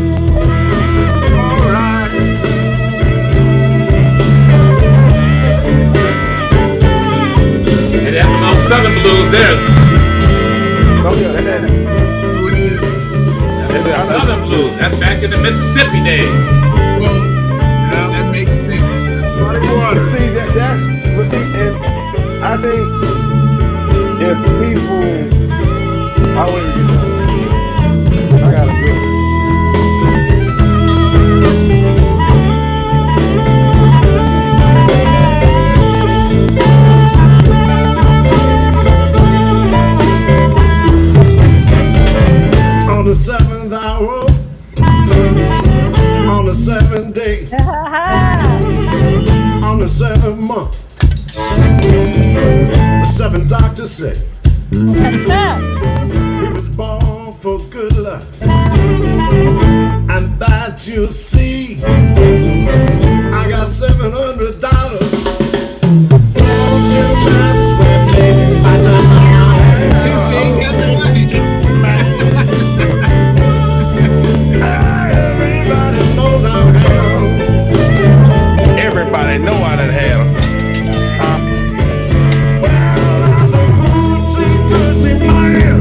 And that's some old Southern blues there. oh yeah, That's Southern blues. That's back in the Mississippi days. Well, that makes sense. but see but see, and I think if people, I wouldn't get that. I gotta do it. On the 7th hour, on the 7th day, on the 7th month, the 7th doctor said he was born for good luck, and that you see, I got $700. Don't you mess with me, I don't know. Everybody knows I'm hell. Everybody know I done had them. Well, I'm the coochie man.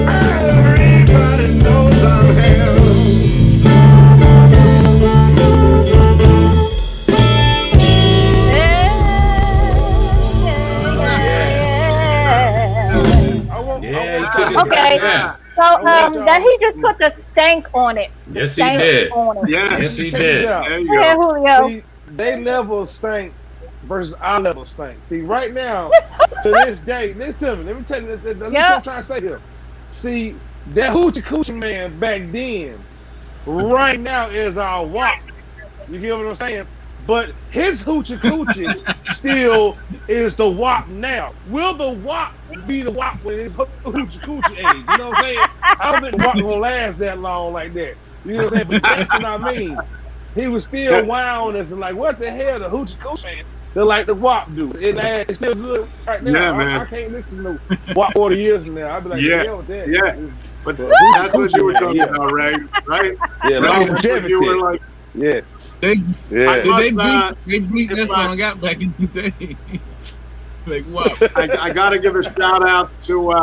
Everybody knows I'm hell. Okay. Yeah. So that he just put the stank on it. Yes, he did. Yeah. Yes, he Check did. this out. There you Yeah, go. Julio. See, they level stank versus our level stank. See, right now, to this day, listen to me. Let me tell you, listen what I'm trying to say here. See, that hoochie coochie man back then, right now is our WAP. You get what I'm saying? But his hoochie coochie still is the WAP now. Will the WAP be the WAP when his hoochie coochie age? You know what I'm saying? I don't think the WAP gonna last that long like that. You know what I'm saying? But that's what I mean. He was still wild and like, what the hell, the hoochie coochie man? They're like the WAP do. It's still good right now. Yeah, man. I can't listen to WAP 40 years from now. I'd be like, Yeah, hell with that. yeah. But that's what you were talking about, Ray, right? Yeah, That's what longevity. you were like, Yeah. They Yeah. bleep that song out back in the day. Like, wow. I got to give a shout out to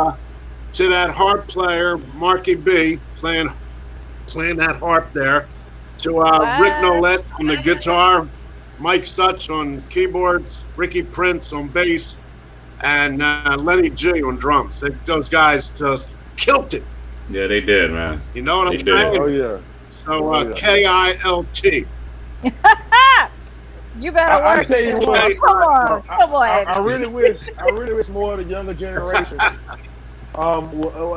that harp player, Marky B, playing that harp there. To Rick Nolette on the guitar, Mike Such on keyboards, Ricky Prince on bass, and Lenny G on drums. Those guys just killed it. Yeah, they did, man. You know what They I'm did. saying? Oh yeah. So KILT. You better I work. tell you what, Come on. I really wish more of the younger generation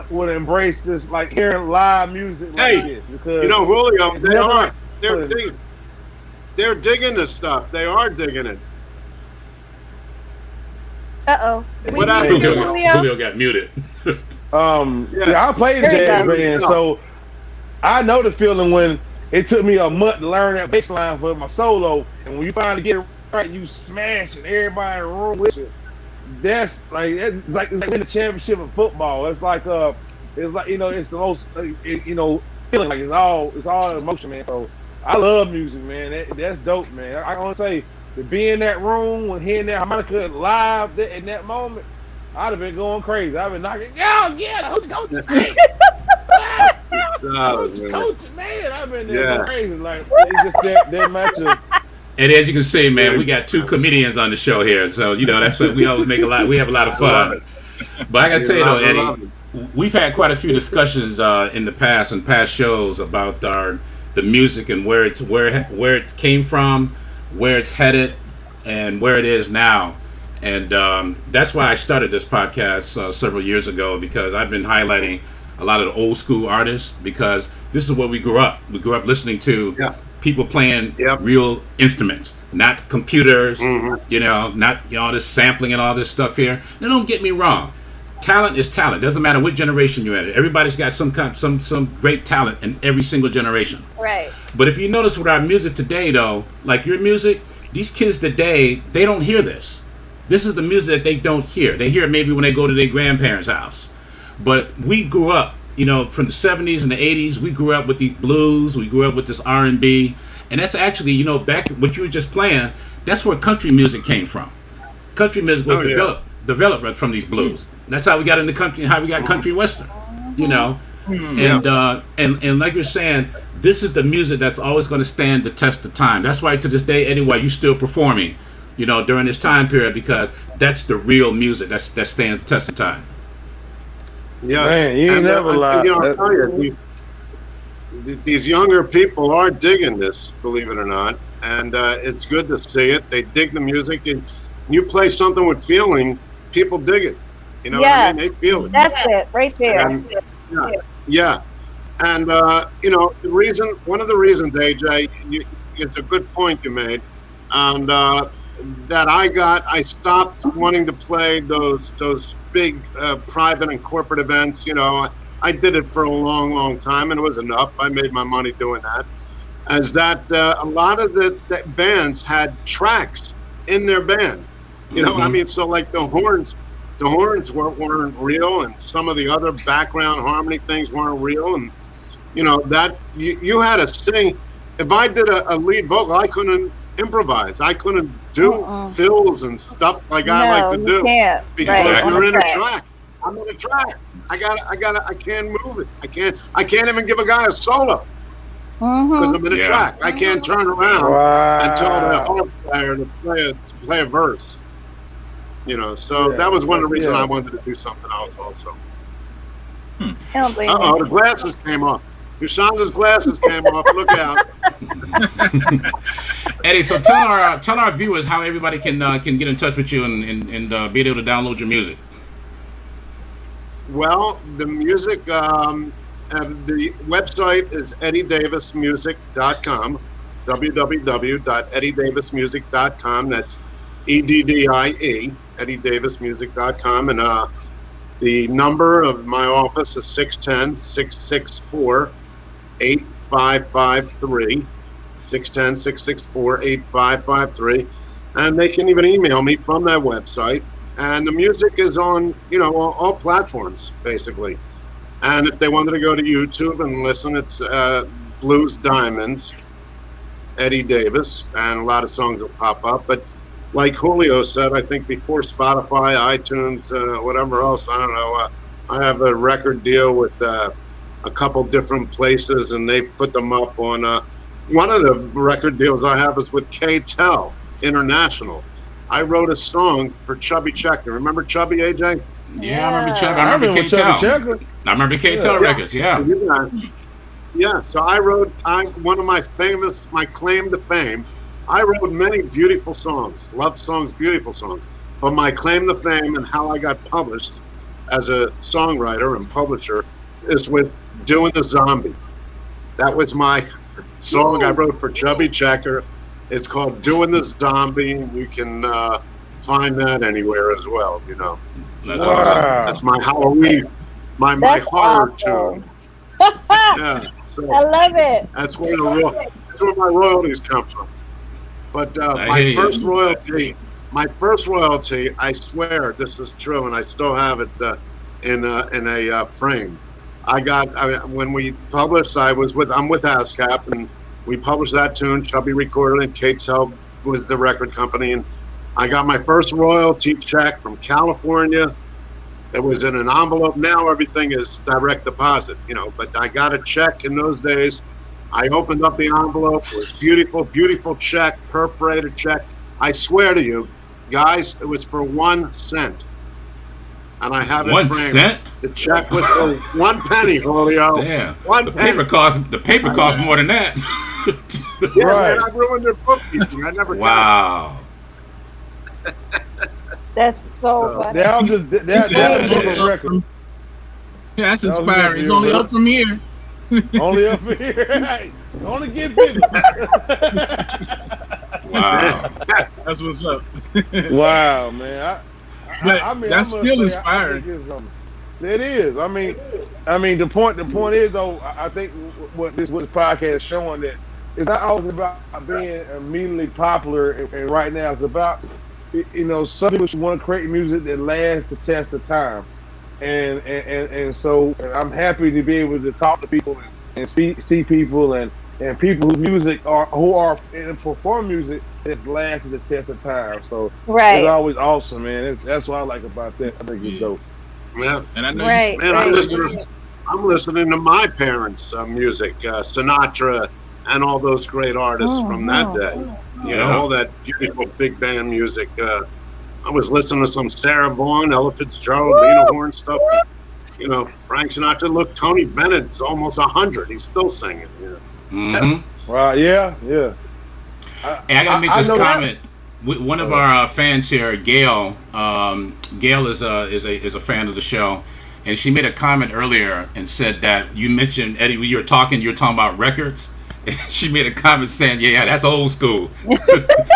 would embrace this, like hearing live music like this. Because You know, Julio, it's they never are. happened. They're digging this stuff. They are digging it. Uh-oh. What happened? Julio got muted. Yeah, I played There you jazz go. band, so I know the feeling when it took me a month to learn that bass line for my solo, and when you finally get it right, you smash and everybody in the room with you. That's like it's like winning the championship of football. It's like it's the most feeling like it's all emotion, man. So I love music, man. That's dope, man. I want to say to be in that room when hearing that harmonica live in that moment, I'd have been going crazy. I've been knocking, yeah, who's coach, man? Coach, man, I've been there going crazy. Like it's just that matchup. And as you can see, man, we got two comedians on the show here, so that's what we always make we have a lot of fun. But I gotta tell you though, Eddie, we've had quite a few discussions in the past and past shows about the music and where it came from, where it's headed, and where it is now. And that's why I started this podcast several years ago, because I've been highlighting a lot of the old school artists, because this is where we grew up. We grew up listening to people playing real instruments, not computers. Not all this sampling and all this stuff here. Now, don't get me wrong. Talent is talent. Doesn't matter what generation you're in. Everybody's got some great talent in every single generation. Right. But if you notice with our music today, though, like your music, these kids today, they don't hear this. This is the music that they don't hear. They hear it maybe when they go to their grandparents' house. But we grew up, from the 70s and the 80s. We grew up with these blues. We grew up with this R&B, and that's actually, back to what you were just playing. That's where country music came from. Country music was developed from these blues. That's how we got into country, how we got country western, and like you're saying, this is the music that's always going to stand the test of time. That's why to this day, anyway, you're still performing, during this time period, because that's the real music that stands the test of time. Yeah, man, you ain't never lied. I'll tell you, these younger people are digging this, believe it or not, and it's good to see it. They dig the music, and you play something with feeling, people dig it. What I mean? They feel it. That's it, right there. And, and one of the reasons, AJ, it's a good point you made, and that I stopped wanting to play those big private and corporate events. I did it for a long time, and it was enough. I made my money doing that. As that a lot of the bands had tracks in their band. What I mean? So like the horns weren't real, and some of the other background harmony things weren't real, and that you had to sing. If I did a lead vocal, I couldn't improvise. I couldn't do fills and stuff like I like to do, because you're in a track. I'm in a track. I can't move it. I can't even give a guy a solo because I'm in a track. I can't turn around and tell the harp player to play a verse. So that was one of the reasons I wanted to do something else also. The glasses came off. Ushanda's glasses came off. Look out. Eddie, so tell our viewers how everybody can get in touch with you and be able to download your music. Well, the music, the website is eddiedavismusic.com, www.eddiedavismusic.com. That's EDDIE, eddiedavismusic.com. And the number of my office is 610-664-8553, 610-664-8553. And they can even email me from that website. And the music is on, all platforms, basically. And if they wanted to go to YouTube and listen, it's Blues Diamonds, Eddie Davis, and a lot of songs will pop up. But like Julio said, I think before Spotify, iTunes, whatever else, I don't know, I have a record deal with a couple different places, and they put them up on one of the record deals I have is with K-Tel International. I wrote a song for Chubby Checker. Remember Chubby, AJ? Yeah, I remember Chubby. I remember K-Tel. I remember K-Tel records, yeah. Yeah, so I wrote one of my claim to fame. I wrote many beautiful songs, love songs, beautiful songs. But my claim to fame and how I got published as a songwriter and publisher is with Doing the Zombie. That was my song I wrote for Chubby Checker. It's called Doing the Zombie. You can find that anywhere as well, That's awesome. That's my Halloween, my horror tune. Yeah, so I love it. That's where my royalties come from. But my first royalty, I swear this is true, and I still have it in a frame. When we published, I'm with ASCAP, and we published that tune. Chubby recorded it. K-Tel was the record company, and I got my first royalty check from California. It was in an envelope. Now everything is direct deposit, but I got a check in those days. I opened up the envelope. It was beautiful, beautiful check, perforated check. I swear to you, guys, it was for 1 cent. and I have it 1 framed. cent? The check was for 1 penny, Julio. Damn. 1 The penny. paper cost more than that. Yeah, Right. man, I ruined their bookkeeping. I never got Wow. That's so funny. That was just the record. Yeah, that's That was inspiring. good, It's only bro. up from here. Only up here. Hey, only get bigger. Wow. That's what's up. Wow, man. But I mean, that's I must still say, inspiring. I think it is. I mean, the point is though. I think what this podcast is showing that it's not always about being immediately popular, and right now it's about some people want to create music that lasts the test of time, and so I'm happy to be able to talk to people and see people and people whose music and perform music that's lasted the test of time. So Right. it's always awesome, man. That's what I like about that. I think it's dope. Yeah. And I know Right. Man, I'm listening to my parents' music, Sinatra, and all those great artists from that day. You know, all that beautiful big band music. I was listening to some Sarah Vaughan, Ella Fitzgerald, Lena Horne stuff. You know, Frank Sinatra. Look, Tony Bennett's almost 100. He's still singing. Mm-hmm. Right? Yeah. Hey, I gotta make this know comment. One of our fans here, Gail. Gail is a fan of the show, and she made a comment earlier and said that you mentioned, Eddie, when you were talking about records. She made a comment saying, "Yeah, that's old school.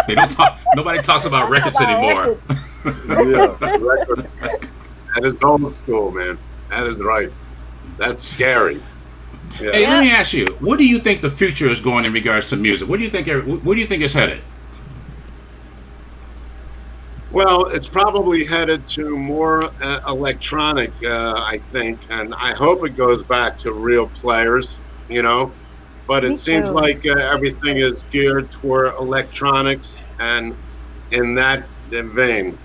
They don't talk. Nobody talks about records anymore." Yeah, that is old school, man. That is right. That's scary. Yeah. Hey, let me ask you: what do you think the future is going in regards to music? Where do you think it's headed? Well, it's probably headed to more electronic, I think, and I hope it goes back to real players. But it seems like everything is geared toward electronics and in that vein,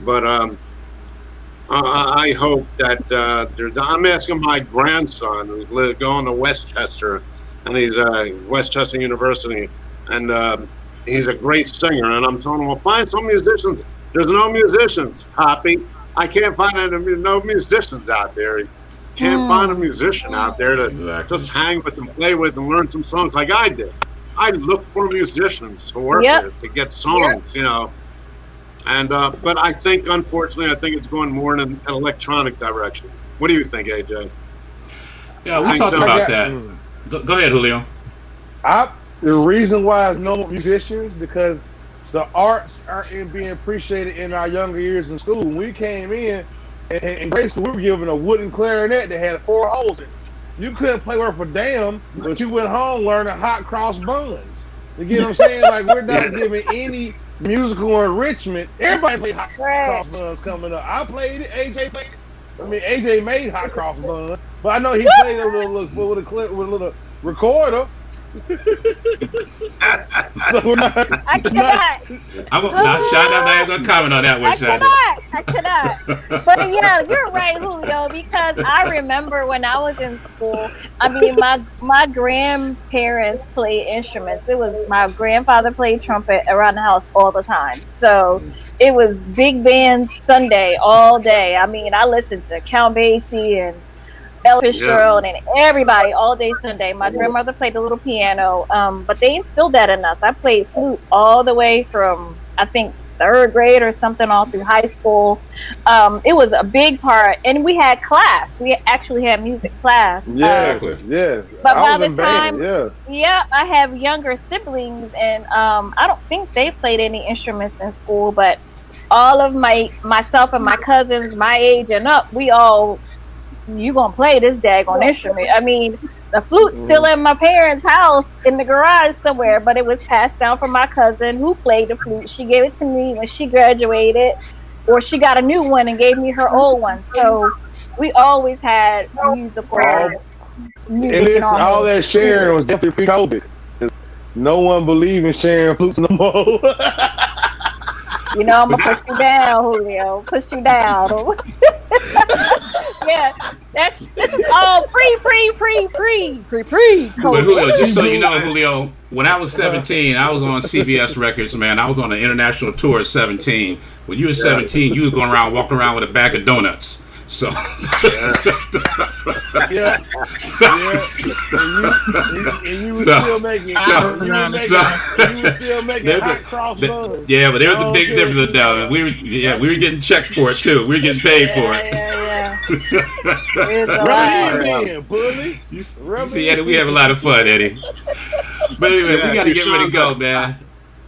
But I hope that I'm asking my grandson who's going to Westchester, and he's Westchester University, and he's a great singer. And I'm telling him, well, find some musicians. There's no musicians, Poppy. I can't find no musicians out there. Can't find a musician out there to just hang with and play with and learn some songs like I did. I look for musicians to work with to get songs, And but I think, unfortunately, it's going more in an electronic direction. What do you think, AJ? Yeah, we talked about that. Go ahead, Julio. The reason why there's no musicians because the arts aren't being appreciated in our younger years in school. When we came in grade school, we were given a wooden clarinet that had 4 holes in it. You couldn't play worth a damn, but you went home learning hot cross buns. You get what I'm saying? Like, we're not giving any musical enrichment. Everybody played hot cross buns coming up. I played it. AJ played it. I mean, AJ made hot cross buns, but I know he played it with a little recorder. So we're not. I cannot. I'm not gonna comment on that one, I cannot. But yeah, you're right, Julio, because I remember when I was in school, I mean, my grandparents played instruments. It was my grandfather played trumpet around the house all the time. So it was big band Sunday all day. I mean, I listened to Count Basie and Ella Fitzgerald and everybody all day Sunday. My grandmother played a little piano, but they instilled that in us. I played flute all the way from, I think, 3rd grade or something all through high school. It was a big part, and we had class. We actually had music class. Yeah. But by the time, I have younger siblings, and I don't think they played any instruments in school, but all of myself and my cousins, my age and up, we all, you gonna play this daggone instrument. I mean, the flute's still in my parents' house in the garage somewhere, but it was passed down from my cousin who played the flute. She gave it to me when she graduated, or she got a new one and gave me her old one. So we always had music. And all that sharing was definitely pre-COVID. No one believed in sharing flutes no more. You know, I'm gonna push you down, Julio. Push you down. Yeah, this is all pre. But Julio, just so you know, Julio, when I was 17, I was on CBS Records, man. I was on an international tour at 17. When you were 17, you were going around, walking around with a bag of donuts. So, Yeah. And you were still making hot cross buns. Yeah, but there's a big difference now. We were getting checked for it too. We were getting paid for it. Rub it in, bully. You see, Eddie, we have a lot of fun, Eddie. But anyway, we got to get ready to go, man.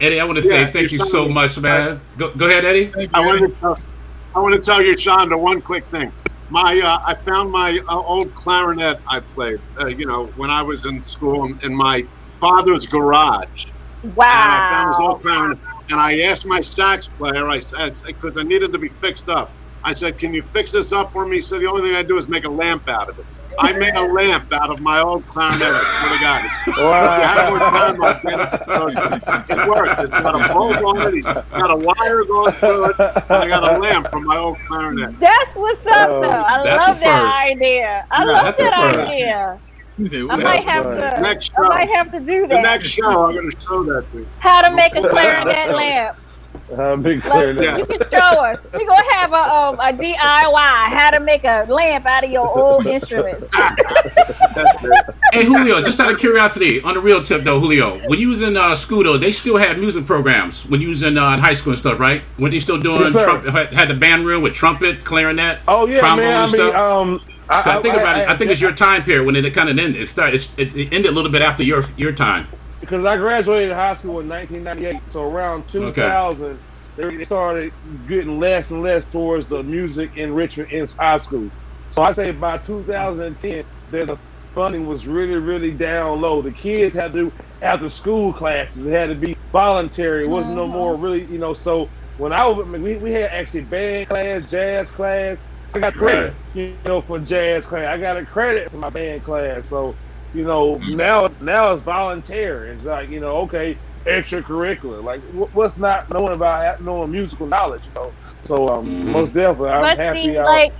Eddie, I want to say thank you so much, man. Go ahead, Eddie. I want to tell you, Shonda, one quick thing. I found my old clarinet I played, when I was in school in my father's garage. Wow. And I found his old clarinet, and I asked my sax player, I said, because I needed to be fixed up. I said, can you fix this up for me? He said, the only thing I do is make a lamp out of it. I made a lamp out of my old clarinet, I swear to God. Wow. If you had more time, it worked. It's got a bulb on it, it's got a wire going through it, and I got a lamp from my old clarinet. That's what's up, though. I love that idea. I love that idea. I might have to do that. The next show, I'm going to show that to you. How to make a clarinet lamp. Big clarinet. You can show us. We're going to have a DIY, how to make a lamp out of your old instruments. Hey, Julio, just out of curiosity, on the real tip, though, Julio, when you was in school, though, they still had music programs when you was in high school and stuff, right? Were they still doing, had the band room with trumpet, clarinet, trombone and stuff? I think it's your time period when it kind of ended. It ended a little bit after your time. Because I graduated high school in 1998, so around 2000, they started getting less and less towards the music enrichment in high school. So I say by 2010, the funding was really, really down low. The kids had to do after school classes. It had to be voluntary. It wasn't no more really, So when I was, we had actually band class, jazz class. I got credit, for jazz class. I got a credit for my band class. So. Now it's voluntary. It's like, okay, extracurricular. Like, what's not knowing about knowing musical knowledge, So, most definitely, I'm happy. I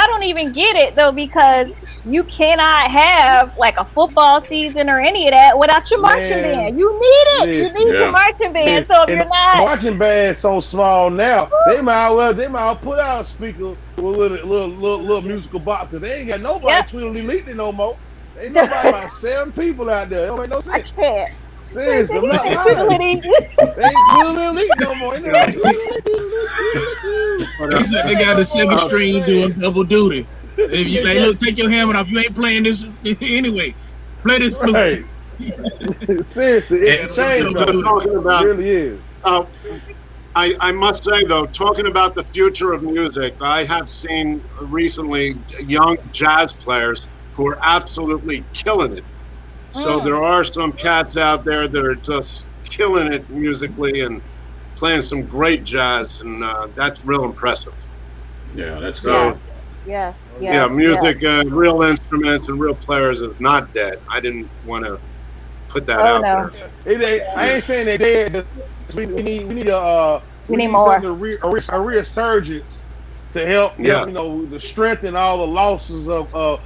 don't even get it, though, because you cannot have, like, a football season or any of that without your marching band. You need it. You need your marching band. So if you're not... marching band's so small now, they might well put out a speaker with a little musical box, because they ain't got nobody tweedledee no more. Ain't nobody about 7 people out there. It don't make no sense. I can't. Seriously, I'm not lying. They ain't tweedledee no more. They said they got the 7 string doing double duty. If you look, take your helmet off. You ain't playing this anyway. Play this flute. Hey. Seriously, it's a change. It really is. I must say, though, talking about the future of music, I have seen recently young jazz players who are absolutely killing it. So there are some cats out there that are just killing it musically and playing some great jazz, and that's real impressive. Yeah, that's good. Yes. Yeah, music, real instruments and real players is not dead. I didn't want to put that out there. I ain't saying they're dead. We need more. A resurgence to help, to strengthen all the losses of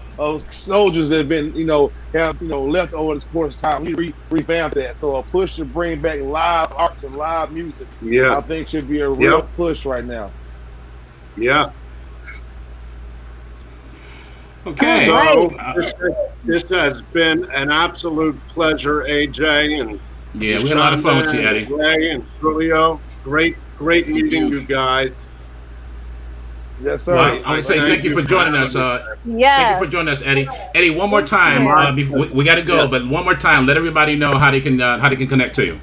soldiers that have been, left over the course of time. We revamp that. So a push to bring back live arts and live music, I think should be a real push right now. Yeah. Okay. So this has been an absolute pleasure, AJ, and we had a lot of fun with you, Eddie. Ray and Julio. Great meeting you guys. Yes, sir. Well, I want to say thank you for joining us. Thank you for joining us, Eddie. Eddie, one more time. Before we got to go, but one more time, let everybody know how they can connect to you.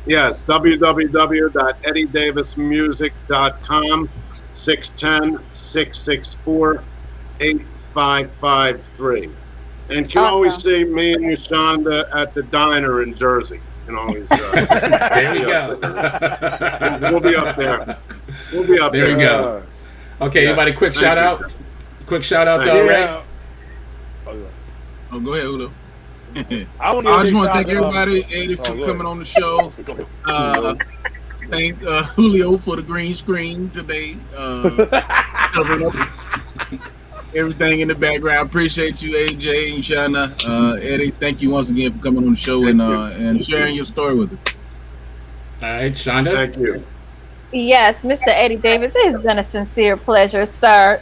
Yes, www.eddiedavismusic.com, 610-664-8553. And can always see me and Ushanda at the diner in Jersey. You can always there we go. We'll be up there. There we go. Okay, anybody quick shout out? Quick shout out to Ray. Oh, go ahead, Julio. I just want to thank everybody, Eddie, for coming on the show. Thank Julio for the green screen today. Covering up everything in the background. Appreciate you, AJ and Ushanda. Eddie, thank you once again for coming on the show and sharing your story with us. All right, Shonda. Thank you. Yes, Mr. Eddie Davis, it has been a sincere pleasure, sir.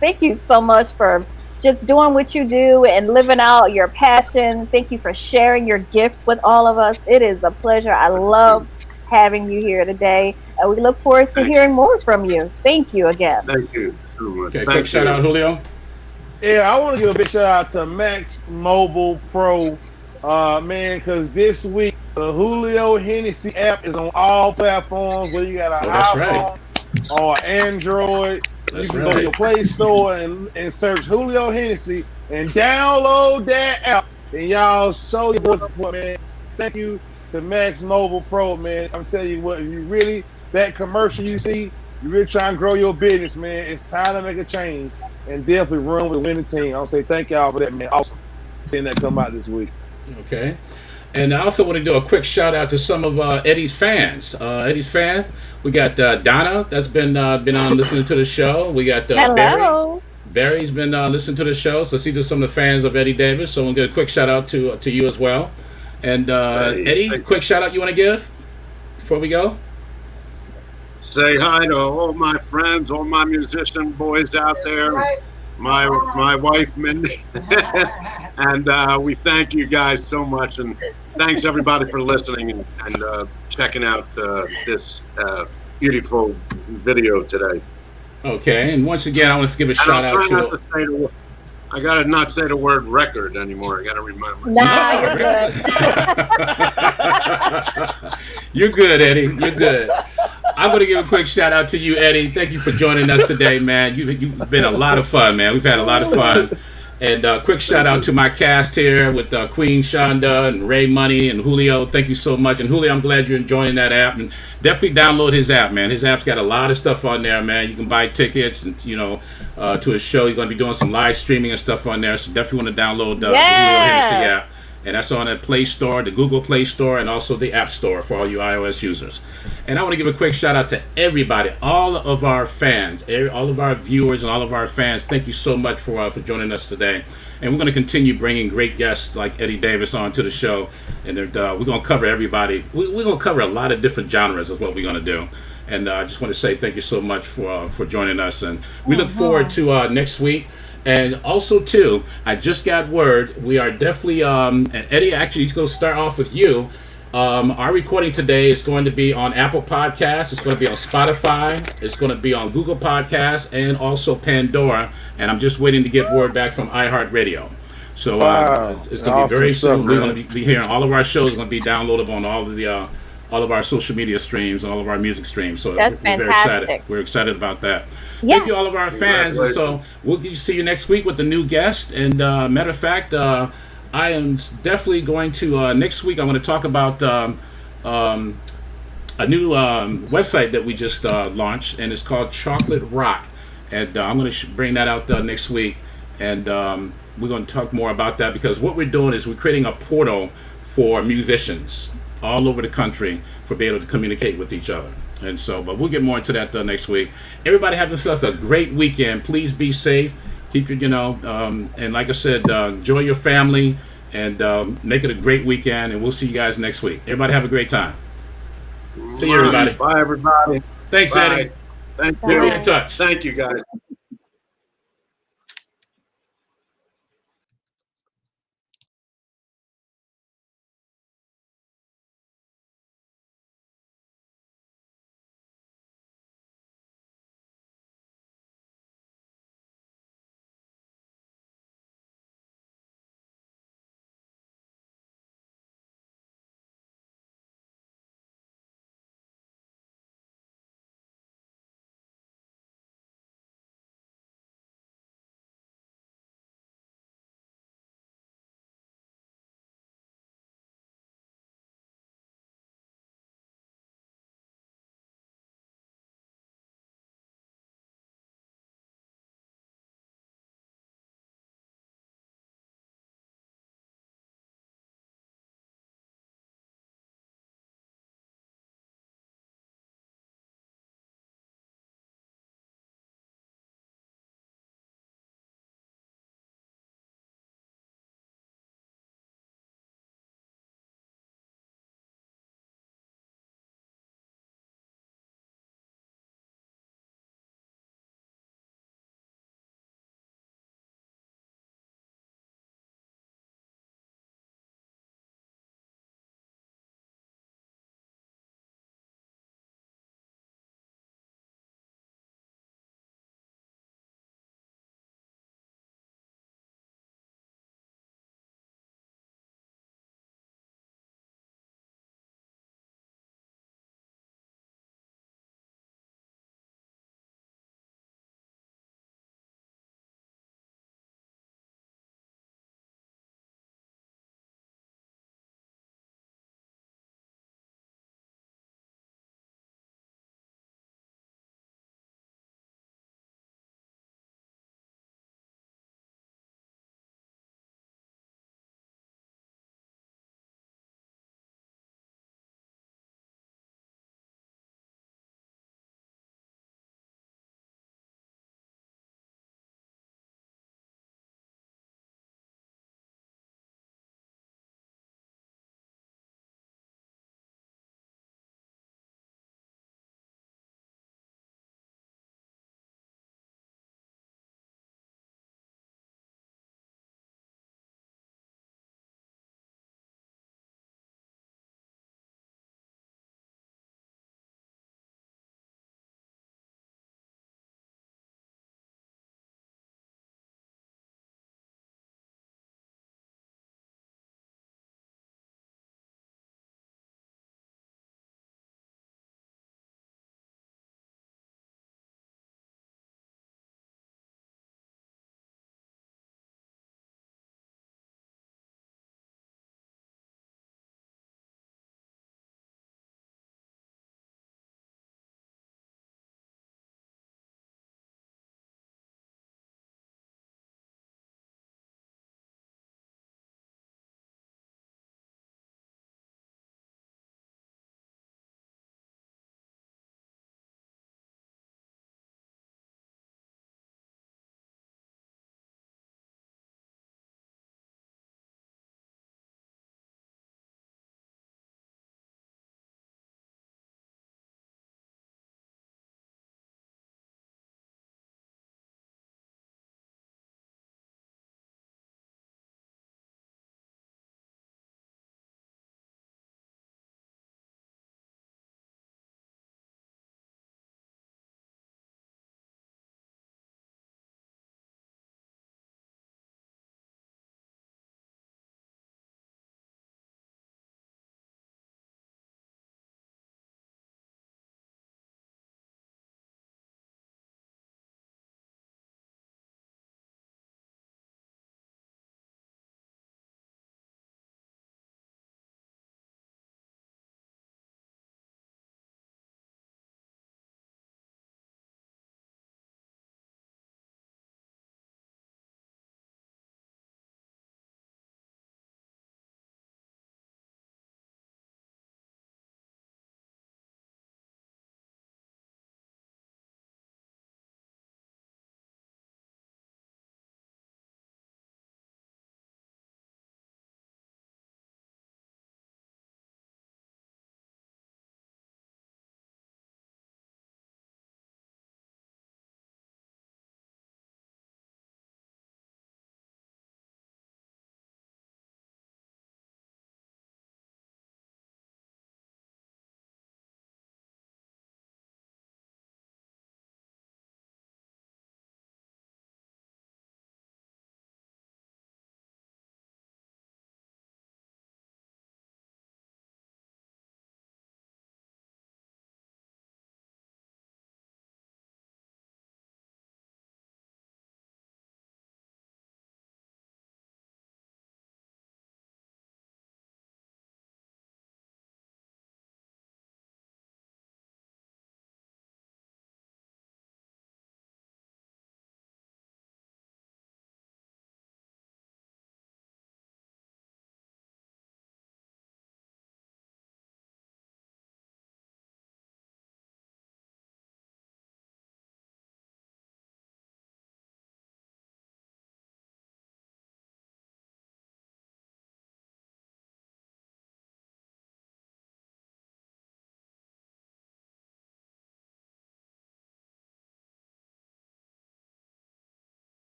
Thank you so much for just doing what you do and living out your passion. Thank you for sharing your gift with all of us. It is a pleasure. I love having you here today, and we look forward to Thank hearing more from you. Thank you again. Thank you so much. Okay, quick Thank shout out, you. Julio. Yeah, I want to give a big shout out to Max Mobile Pro, man, because this week the Julio Hennessey app is on all platforms. Whether you got an Oh, that's right. iPhone or Android, you That's can go to your right. Play Store and search Julio Hennessy and download that app. And y'all show your boy support, man. Thank you to Max Mobile Pro, man. I'm telling you what, if you really that commercial you see, you really trying to grow your business, man. It's time to make a change and definitely run with a winning team. I'll say thank y'all for that, man. Awesome seeing that come out this week. Okay. And I also want to do a quick shout out to some of Eddie's fans. We got Donna that's been on listening to the show. We got Barry. Hello. Barry's been listening to the show. So see, there's some of the fans of Eddie Davis. So we'll get a quick shout out to you as well. And Hey, Eddie, quick shout out you want to give before we go? say hi to all my friends, all my musician boys out there, my wife Mindy, and we thank you guys so much, and thanks everybody for listening and checking out this beautiful video today. Okay. And once again, I want to give a And shout I'll out try not to. to say I gotta not say the word record anymore. I gotta remember. Nah, you're good. You're good, Eddie. You're good. I'm going to give a quick shout out to you, Eddie. Thank you for joining us today, man. You've been a lot of fun, man. We've had a lot of fun. And quick shout out to my cast here with Queen Shonda and Ray Money and Julio. Thank you so much. And Julio, I'm glad you're enjoying that app. And definitely download his app, man. His app's got a lot of stuff on there, man. You can buy tickets and to his show. He's going to be doing some live streaming and stuff on there. So definitely want to download the Julio Hennessey app. And that's on the Play Store, the Google Play Store, and also the App Store for all you iOS users. And I want to give a quick shout out to everybody, all of our fans, all of our viewers, and all of our fans. Thank you so much for joining us today. And we're going to continue bringing great guests like Eddie Davis on to the show. And we're going to cover everybody. We're going to cover a lot of different genres is what we're going to do. And I just want to say thank you so much for joining us. And we look forward to next week. And also, too, I just got word. We are definitely, and Eddie, actually, he's going to start off with you. Our recording today is going to be on Apple Podcasts. It's going to be on Spotify. It's going to be on Google Podcasts and also Pandora. And I'm just waiting to get word back from iHeartRadio. So it's going to be very soon. We're going to be hearing all of our shows. Going to be downloadable on all of our social media streams and all of our music streams. So That's we're very fantastic. excited. We're excited about that. Yeah. Thank you, all of our fans. And so we'll see you next week with a new guest. And matter of fact, I am definitely going to next week. I'm going to talk about a new website that we just launched, and it's called Chocolate Rock. And I'm going to bring that out next week. And we're going to talk more about that because what we're doing is we're creating a portal for musicians all over the country for being able to communicate with each other. And so, but we'll get more into that next week. Everybody have yourselves a great weekend. Please be safe. Keep your, and like I said, enjoy your family and make it a great weekend. And we'll see you guys next week. Everybody have a great time. See you, everybody. Bye, everybody. Thanks, Bye. Eddie. Thank We'll be you. in touch. Thank you, guys.